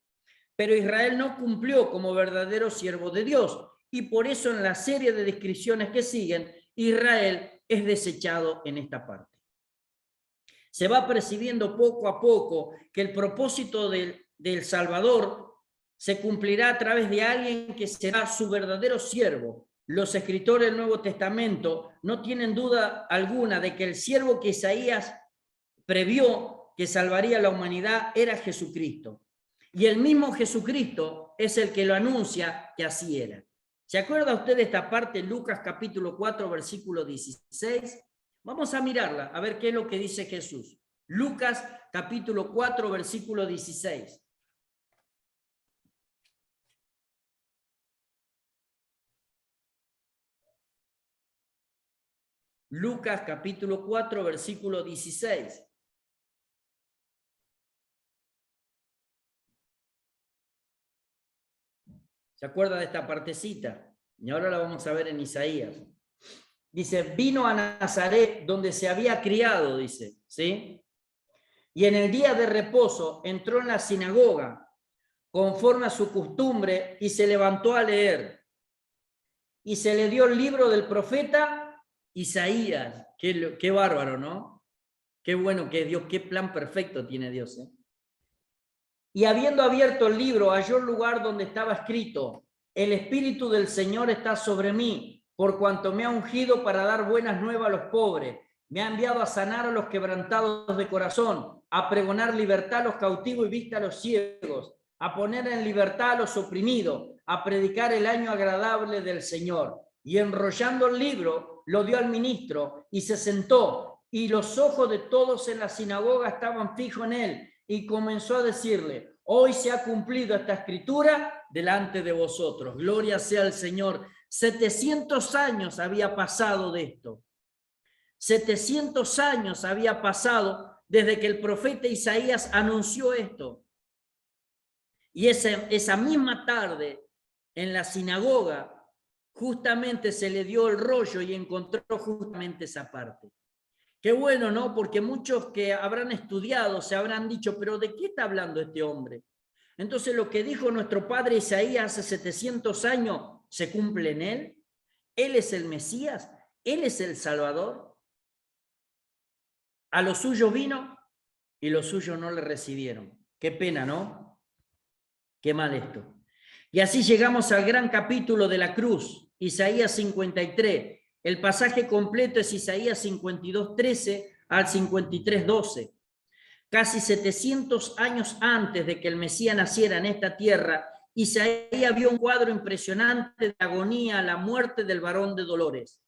Pero Israel no cumplió como verdadero siervo de Dios, y por eso en la serie de descripciones que siguen, Israel es desechado en esta parte. Se va percibiendo poco a poco que el propósito del Salvador se cumplirá a través de alguien que será su verdadero siervo. Los escritores del Nuevo Testamento no tienen duda alguna de que el siervo que Isaías previó que salvaría a la humanidad era Jesucristo. Y el mismo Jesucristo es el que lo anuncia que así era. ¿Se acuerda usted de esta parte, Lucas capítulo 4, versículo 16? Vamos a mirarla, a ver qué es lo que dice Jesús. Lucas capítulo 4, versículo 16. Lucas capítulo 4, versículo 16. ¿Se acuerda de esta partecita? Y ahora la vamos a ver en Isaías. Dice, vino a Nazaret donde se había criado, dice, ¿sí? Y en el día de reposo entró en la sinagoga, conforme a su costumbre, y se levantó a leer. Y se le dio el libro del profeta Isaías. Qué bárbaro, ¿no? Qué bueno que es Dios, qué plan perfecto tiene Dios, ¿eh? Y habiendo abierto el libro, halló el lugar donde estaba escrito: el Espíritu del Señor está sobre mí, por cuanto me ha ungido para dar buenas nuevas a los pobres. Me ha enviado a sanar a los quebrantados de corazón, a pregonar libertad a los cautivos y vista a los ciegos, a poner en libertad a los oprimidos, a predicar el año agradable del Señor. Y enrollando el libro, lo dio al ministro y se sentó, y los ojos de todos en la sinagoga estaban fijos en él, y comenzó a decirle: hoy se ha cumplido esta escritura delante de vosotros. Gloria sea al Señor. 700 años había pasado de esto. 700 años había pasado desde que el profeta Isaías anunció esto. Y esa misma tarde, en la sinagoga, justamente se le dio el rollo y encontró justamente esa parte. Qué bueno, ¿no? Porque muchos que habrán estudiado se habrán dicho: ¿pero de qué está hablando este hombre? Entonces lo que dijo nuestro padre Isaías hace 700 años se cumple en él. Él es el Mesías, él es el Salvador. A los suyos vino y los suyos no le recibieron. Qué pena, ¿no? Qué mal esto. Y así llegamos al gran capítulo de la cruz, Isaías 53. El pasaje completo es Isaías 52:13 al 53:12. Casi 700 años antes de que el Mesías naciera en esta tierra, Isaías vio un cuadro impresionante de agonía, la muerte del varón de dolores.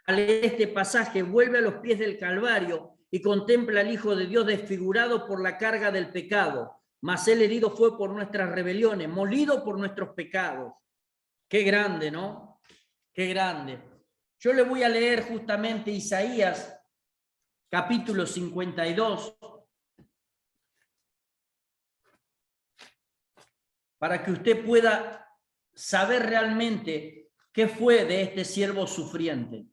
Al leer este pasaje, vuelve a los pies del Calvario y contempla al Hijo de Dios desfigurado por la carga del pecado. Mas él herido fue por nuestras rebeliones, molido por nuestros pecados. Qué grande, ¿no? Qué grande. Yo le voy a leer justamente Isaías, capítulo 52, para que usted pueda saber realmente qué fue de este siervo sufriente.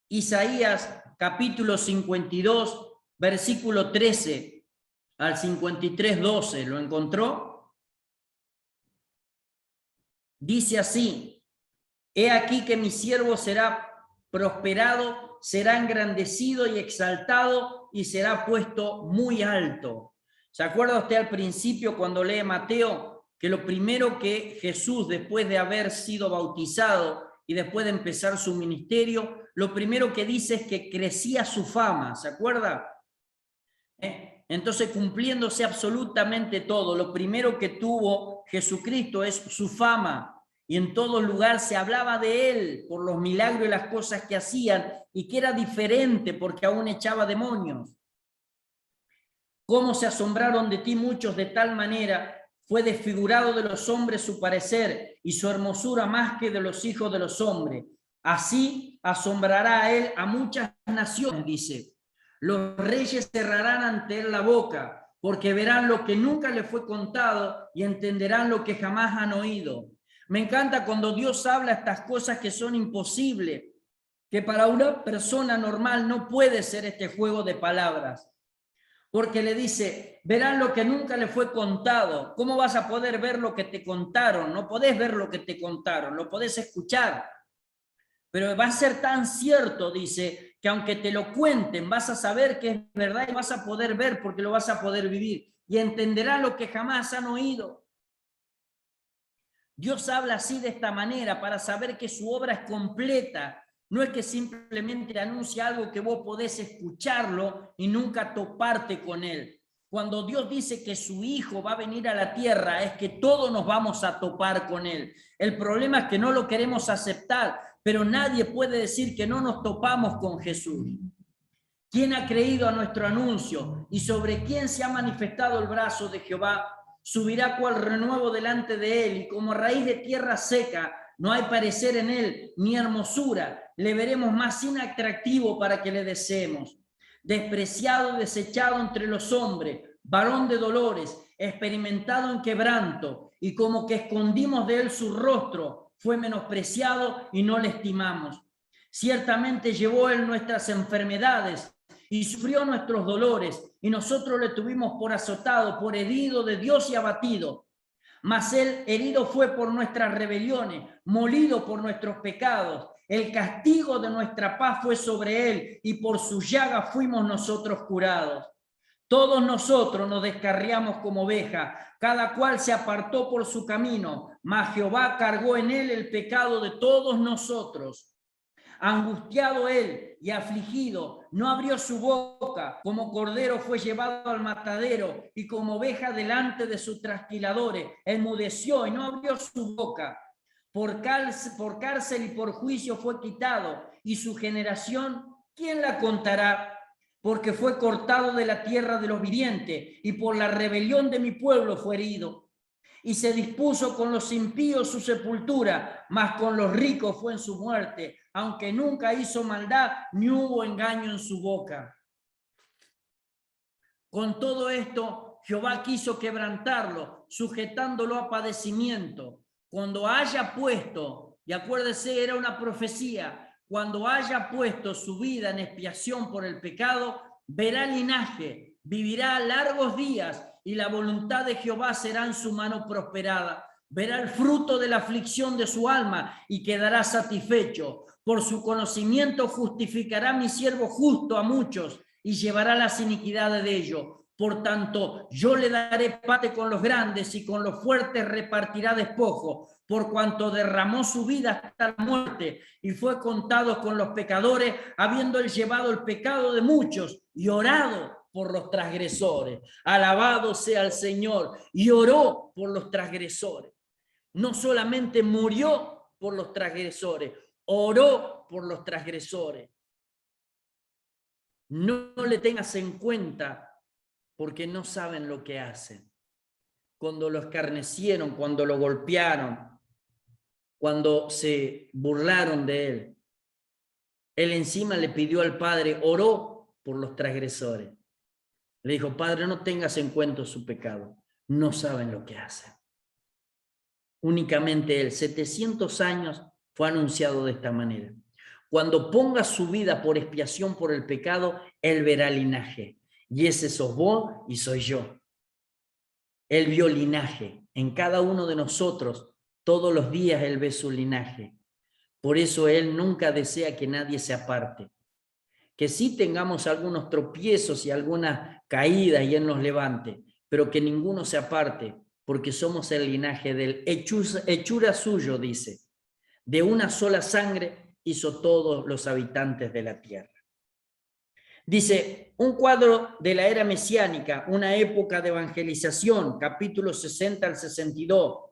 Isaías, capítulo 52, versículo 13 al 53:12, ¿lo encontró? Dice así: he aquí que mi siervo será prosperado, será engrandecido y exaltado y será puesto muy alto. ¿Se acuerda usted al principio cuando lee Mateo que lo primero que Jesús, después de haber sido bautizado y después de empezar su ministerio, lo primero que dice es que crecía su fama? ¿Se acuerda? Entonces, cumpliéndose absolutamente todo, lo primero que tuvo Jesucristo es su fama. Y en todo lugar se hablaba de él por los milagros y las cosas que hacían, y que era diferente porque aún echaba demonios. Cómo se asombraron de ti muchos de tal manera, fue desfigurado de los hombres su parecer, y su hermosura más que de los hijos de los hombres. Así asombrará a él a muchas naciones, dice. Los reyes cerrarán ante él la boca, porque verán lo que nunca le fue contado y entenderán lo que jamás han oído. Me encanta cuando Dios habla estas cosas que son imposibles, que para una persona normal no puede ser este juego de palabras. Porque le dice: verán lo que nunca le fue contado. ¿Cómo vas a poder ver lo que te contaron? No podés ver lo que te contaron, lo podés escuchar. Pero va a ser tan cierto, dice, que aunque te lo cuenten, vas a saber que es verdad y vas a poder ver porque lo vas a poder vivir. Y entenderán lo que jamás han oído. Dios habla así, de esta manera, para saber que su obra es completa. No es que simplemente anuncia algo que vos podés escucharlo y nunca toparte con él. Cuando Dios dice que su Hijo va a venir a la tierra, es que todos nos vamos a topar con él. El problema es que no lo queremos aceptar, pero nadie puede decir que no nos topamos con Jesús. ¿Quién ha creído a nuestro anuncio? ¿Y sobre quién se ha manifestado el brazo de Jehová? Subirá cual renuevo delante de él, y como raíz de tierra seca, no hay parecer en él, ni hermosura. Le veremos más inatractivo para que le deseemos. Despreciado y desechado entre los hombres, varón de dolores, experimentado en quebranto, y como que escondimos de él su rostro, fue menospreciado y no le estimamos. Ciertamente llevó él nuestras enfermedades y sufrió nuestros dolores, y nosotros le tuvimos por azotado, por herido de Dios y abatido. Mas él herido fue por nuestras rebeliones, molido por nuestros pecados. El castigo de nuestra paz fue sobre él, y por su llaga fuimos nosotros curados. Todos nosotros nos descarriamos como oveja, cada cual se apartó por su camino, mas Jehová cargó en él el pecado de todos nosotros. Angustiado él y afligido, no abrió su boca, como cordero fue llevado al matadero, y como oveja delante de sus trasquiladores, enmudeció y no abrió su boca. Por cárcel y por juicio fue quitado, y su generación, ¿quién la contará? Porque fue cortado de la tierra de los vivientes, y por la rebelión de mi pueblo fue herido. Y se dispuso con los impíos su sepultura, mas con los ricos fue en su muerte, aunque nunca hizo maldad, ni hubo engaño en su boca. Con todo esto, Jehová quiso quebrantarlo, sujetándolo a padecimiento. Cuando haya puesto, y acuérdese, era una profecía, cuando haya puesto su vida en expiación por el pecado, verá linaje, vivirá largos días, y la voluntad de Jehová será en su mano prosperada. Verá el fruto de la aflicción de su alma y quedará satisfecho. Por su conocimiento justificará mi siervo justo a muchos y llevará las iniquidades de ellos. Por tanto, yo le daré parte con los grandes y con los fuertes repartirá despojo, por cuanto derramó su vida hasta la muerte y fue contado con los pecadores, habiendo él llevado el pecado de muchos y orado por los transgresores. Alabado sea el Señor. Y oró por los transgresores. No solamente murió por los transgresores, oró por los transgresores. No le tengas en cuenta porque no saben lo que hacen. Cuando lo escarnecieron, cuando lo golpearon, cuando se burlaron de él, él encima le pidió al Padre, oró por los transgresores. Le dijo, Padre, no tengas en cuenta su pecado. No saben lo que hacen. Únicamente él, 700 años, fue anunciado de esta manera. Cuando ponga su vida por expiación por el pecado, él verá linaje. Y ese sos vos y soy yo. Él vio linaje. En cada uno de nosotros, todos los días él ve su linaje. Por eso él nunca desea que nadie se aparte. Que sí tengamos algunos tropiezos y algunas caídas y él nos levante, pero que ninguno se aparte, porque somos el linaje del hechura suyo, dice. De una sola sangre hizo todos los habitantes de la tierra. Dice, un cuadro de la era mesiánica, una época de evangelización, capítulo 60 al 62,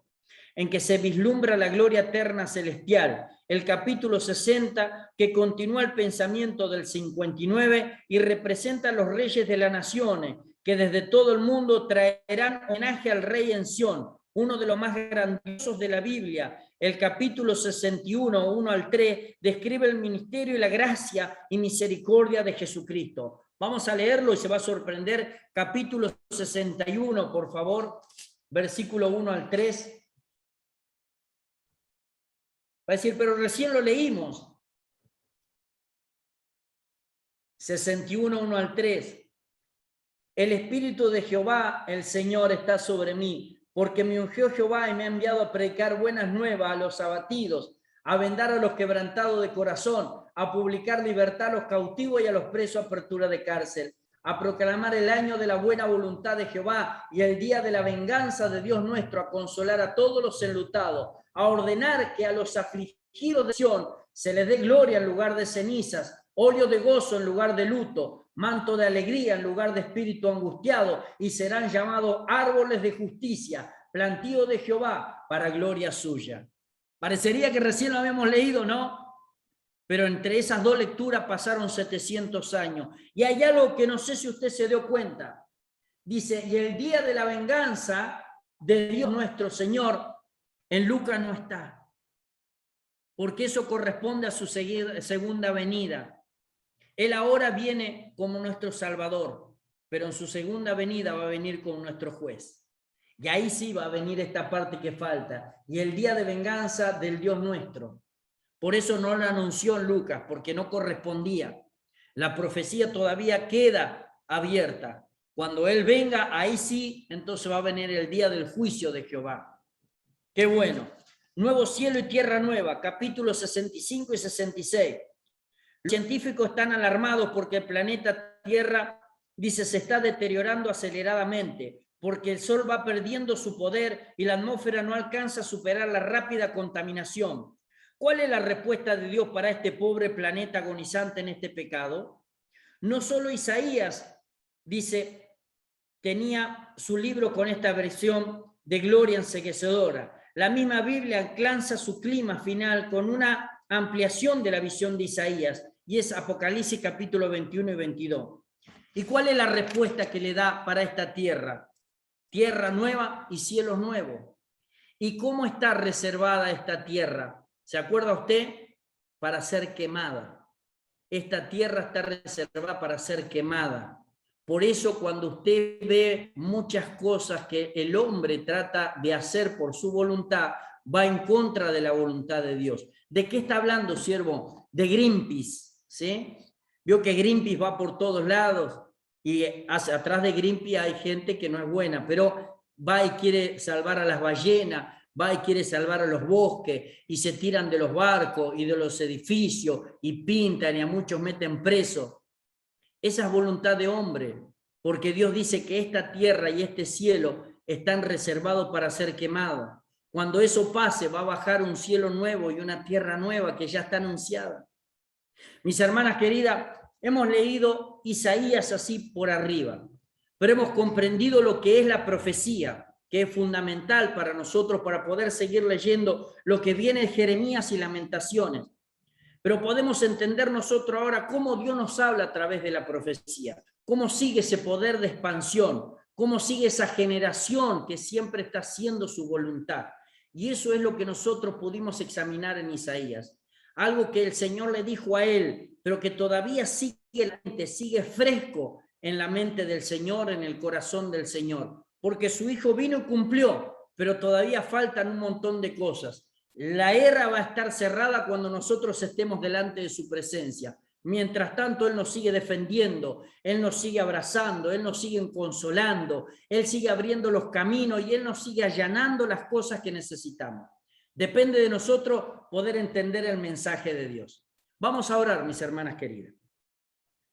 en que se vislumbra la gloria eterna celestial. El capítulo 60, que continúa el pensamiento del 59 y representa a los reyes de las naciones, que desde todo el mundo traerán homenaje al rey en Sión, uno de los más grandiosos de la Biblia. El capítulo 61, 1 al 3, describe el ministerio y la gracia y misericordia de Jesucristo. Vamos a leerlo y se va a sorprender. Capítulo 61, por favor, versículo 1 al 3. Va a decir, pero recién lo leímos. 61, 1 al 3. El Espíritu de Jehová, el Señor, está sobre mí, porque me ungió Jehová y me ha enviado a predicar buenas nuevas a los abatidos, a vendar a los quebrantados de corazón, a publicar libertad a los cautivos y a los presos, apertura de cárcel, a proclamar el año de la buena voluntad de Jehová y el día de la venganza de Dios nuestro, a consolar a todos los enlutados, a ordenar que a los afligidos de Sión se les dé gloria en lugar de cenizas, óleo de gozo en lugar de luto, manto de alegría en lugar de espíritu angustiado, y serán llamados árboles de justicia, plantío de Jehová para gloria suya. Parecería que recién lo habíamos leído, ¿no? Pero entre esas dos lecturas pasaron 700 años. Y hay algo que no sé si usted se dio cuenta. Dice, y el día de la venganza de Dios nuestro Señor, en Lucas no está. Porque eso corresponde a su segunda venida. Él ahora viene como nuestro Salvador, pero en su segunda venida va a venir como nuestro juez. Y ahí sí va a venir esta parte que falta. Y el día de venganza del Dios nuestro. Por eso no lo anunció en Lucas, porque no correspondía. La profecía todavía queda abierta. Cuando Él venga, ahí sí, entonces va a venir el día del juicio de Jehová. Qué bueno. Nuevo cielo y tierra nueva, capítulos 65 y 66. Los científicos están alarmados porque el planeta Tierra, dice, se está deteriorando aceleradamente, porque el Sol va perdiendo su poder y la atmósfera no alcanza a superar la rápida contaminación. ¿Cuál es la respuesta de Dios para este pobre planeta agonizante en este pecado? No solo Isaías, dice, tenía su libro con esta versión de gloria enceguecedora. La misma Biblia lanza su clima final con una ampliación de la visión de Isaías, y es Apocalipsis capítulo 21 y 22. ¿Y cuál es la respuesta que le da para esta tierra? Tierra nueva y cielos nuevos. ¿Y cómo está reservada esta tierra? ¿Se acuerda usted? Para ser quemada. Esta tierra está reservada para ser quemada. Por eso cuando usted ve muchas cosas que el hombre trata de hacer por su voluntad, va en contra de la voluntad de Dios. ¿De qué está hablando, siervo? De Greenpeace, ¿sí? Vio que Greenpeace va por todos lados y atrás de Greenpeace hay gente que no es buena, pero va y quiere salvar a las ballenas, va y quiere salvar a los bosques y se tiran de los barcos y de los edificios y pintan y a muchos meten presos. Esa es voluntad de hombre, porque Dios dice que esta tierra y este cielo están reservados para ser quemados. Cuando eso pase, va a bajar un cielo nuevo y una tierra nueva que ya está anunciada. Mis hermanas queridas, hemos leído Isaías así por arriba, pero hemos comprendido lo que es la profecía, que es fundamental para nosotros para poder seguir leyendo lo que viene de Jeremías y Lamentaciones. Pero podemos entender nosotros ahora cómo Dios nos habla a través de la profecía, cómo sigue ese poder de expansión, cómo sigue esa generación que siempre está haciendo su voluntad. Y eso es lo que nosotros pudimos examinar en Isaías. Algo que el Señor le dijo a él, pero que todavía sigue fresco en la mente del Señor, en el corazón del Señor. Porque su Hijo vino y cumplió, pero todavía faltan un montón de cosas. La era va a estar cerrada cuando nosotros estemos delante de su presencia. Mientras tanto, Él nos sigue defendiendo, Él nos sigue abrazando, Él nos sigue consolando, Él sigue abriendo los caminos y Él nos sigue allanando las cosas que necesitamos. Depende de nosotros poder entender el mensaje de Dios. Vamos a orar, mis hermanas queridas.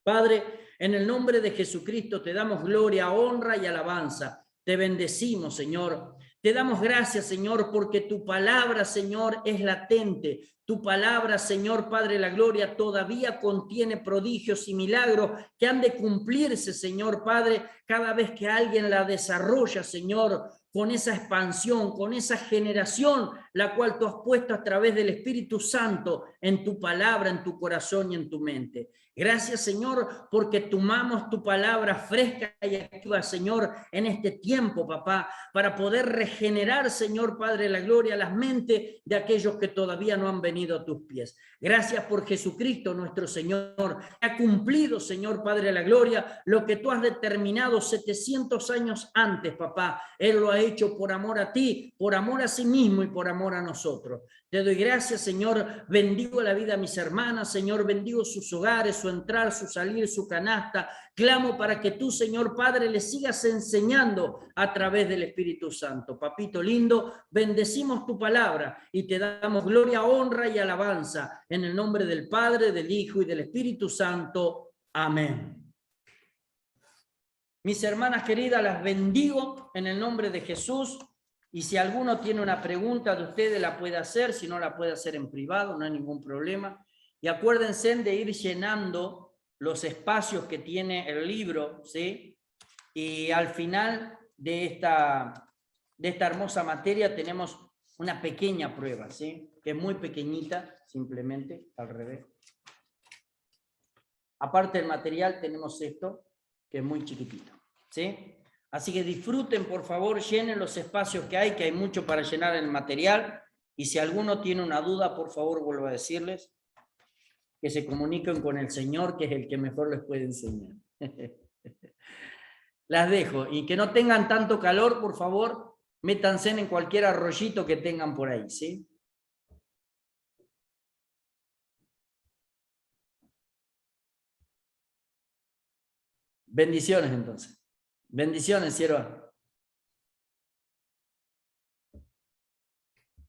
Padre, en el nombre de Jesucristo te damos gloria, honra y alabanza. Te bendecimos, Señor. Te damos gracias, Señor, porque tu palabra, Señor, es latente. Tu palabra, Señor, Padre de la gloria, todavía contiene prodigios y milagros que han de cumplirse, Señor, Padre, cada vez que alguien la desarrolla, Señor, con esa expansión, con esa generación, la cual tú has puesto a través del Espíritu Santo en tu palabra, en tu corazón y en tu mente. Gracias, Señor, porque tomamos tu palabra fresca y activa, Señor, en este tiempo, papá, para poder regenerar, Señor, Padre de la gloria, las mentes de aquellos que todavía no han venido a tus pies. Gracias por Jesucristo, nuestro Señor, que ha cumplido, Señor, Padre de la gloria, lo que tú has determinado 700 años antes, papá. Él lo ha hecho por amor a ti, por amor a sí mismo y por amor a nosotros. Te doy gracias, Señor. Bendigo la vida de mis hermanas, Señor. Bendigo sus hogares, su entrar, su salir, su canasta. Clamo para que tú, Señor Padre, les sigas enseñando a través del Espíritu Santo. Papito lindo, bendecimos tu palabra y te damos gloria, honra y alabanza en el nombre del Padre, del Hijo y del Espíritu Santo. Amén. Mis hermanas queridas, las bendigo en el nombre de Jesús. Y si alguno tiene una pregunta de ustedes, la puede hacer. Si no, la puede hacer en privado, no hay ningún problema. Y acuérdense de ir llenando los espacios que tiene el libro, ¿sí? Y al final de esta hermosa materia tenemos una pequeña prueba, ¿sí? Que es muy pequeñita, simplemente, al revés. Aparte del material tenemos esto, que es muy chiquitito, ¿sí? Así que disfruten, por favor, llenen los espacios que hay mucho para llenar el material. Y si alguno tiene una duda, por favor, vuelvo a decirles que se comuniquen con el Señor, que es el que mejor les puede enseñar. Las dejo. Y que no tengan tanto calor, por favor, métanse en cualquier arroyito que tengan por ahí, ¿sí? Bendiciones entonces. Bendiciones, sierva.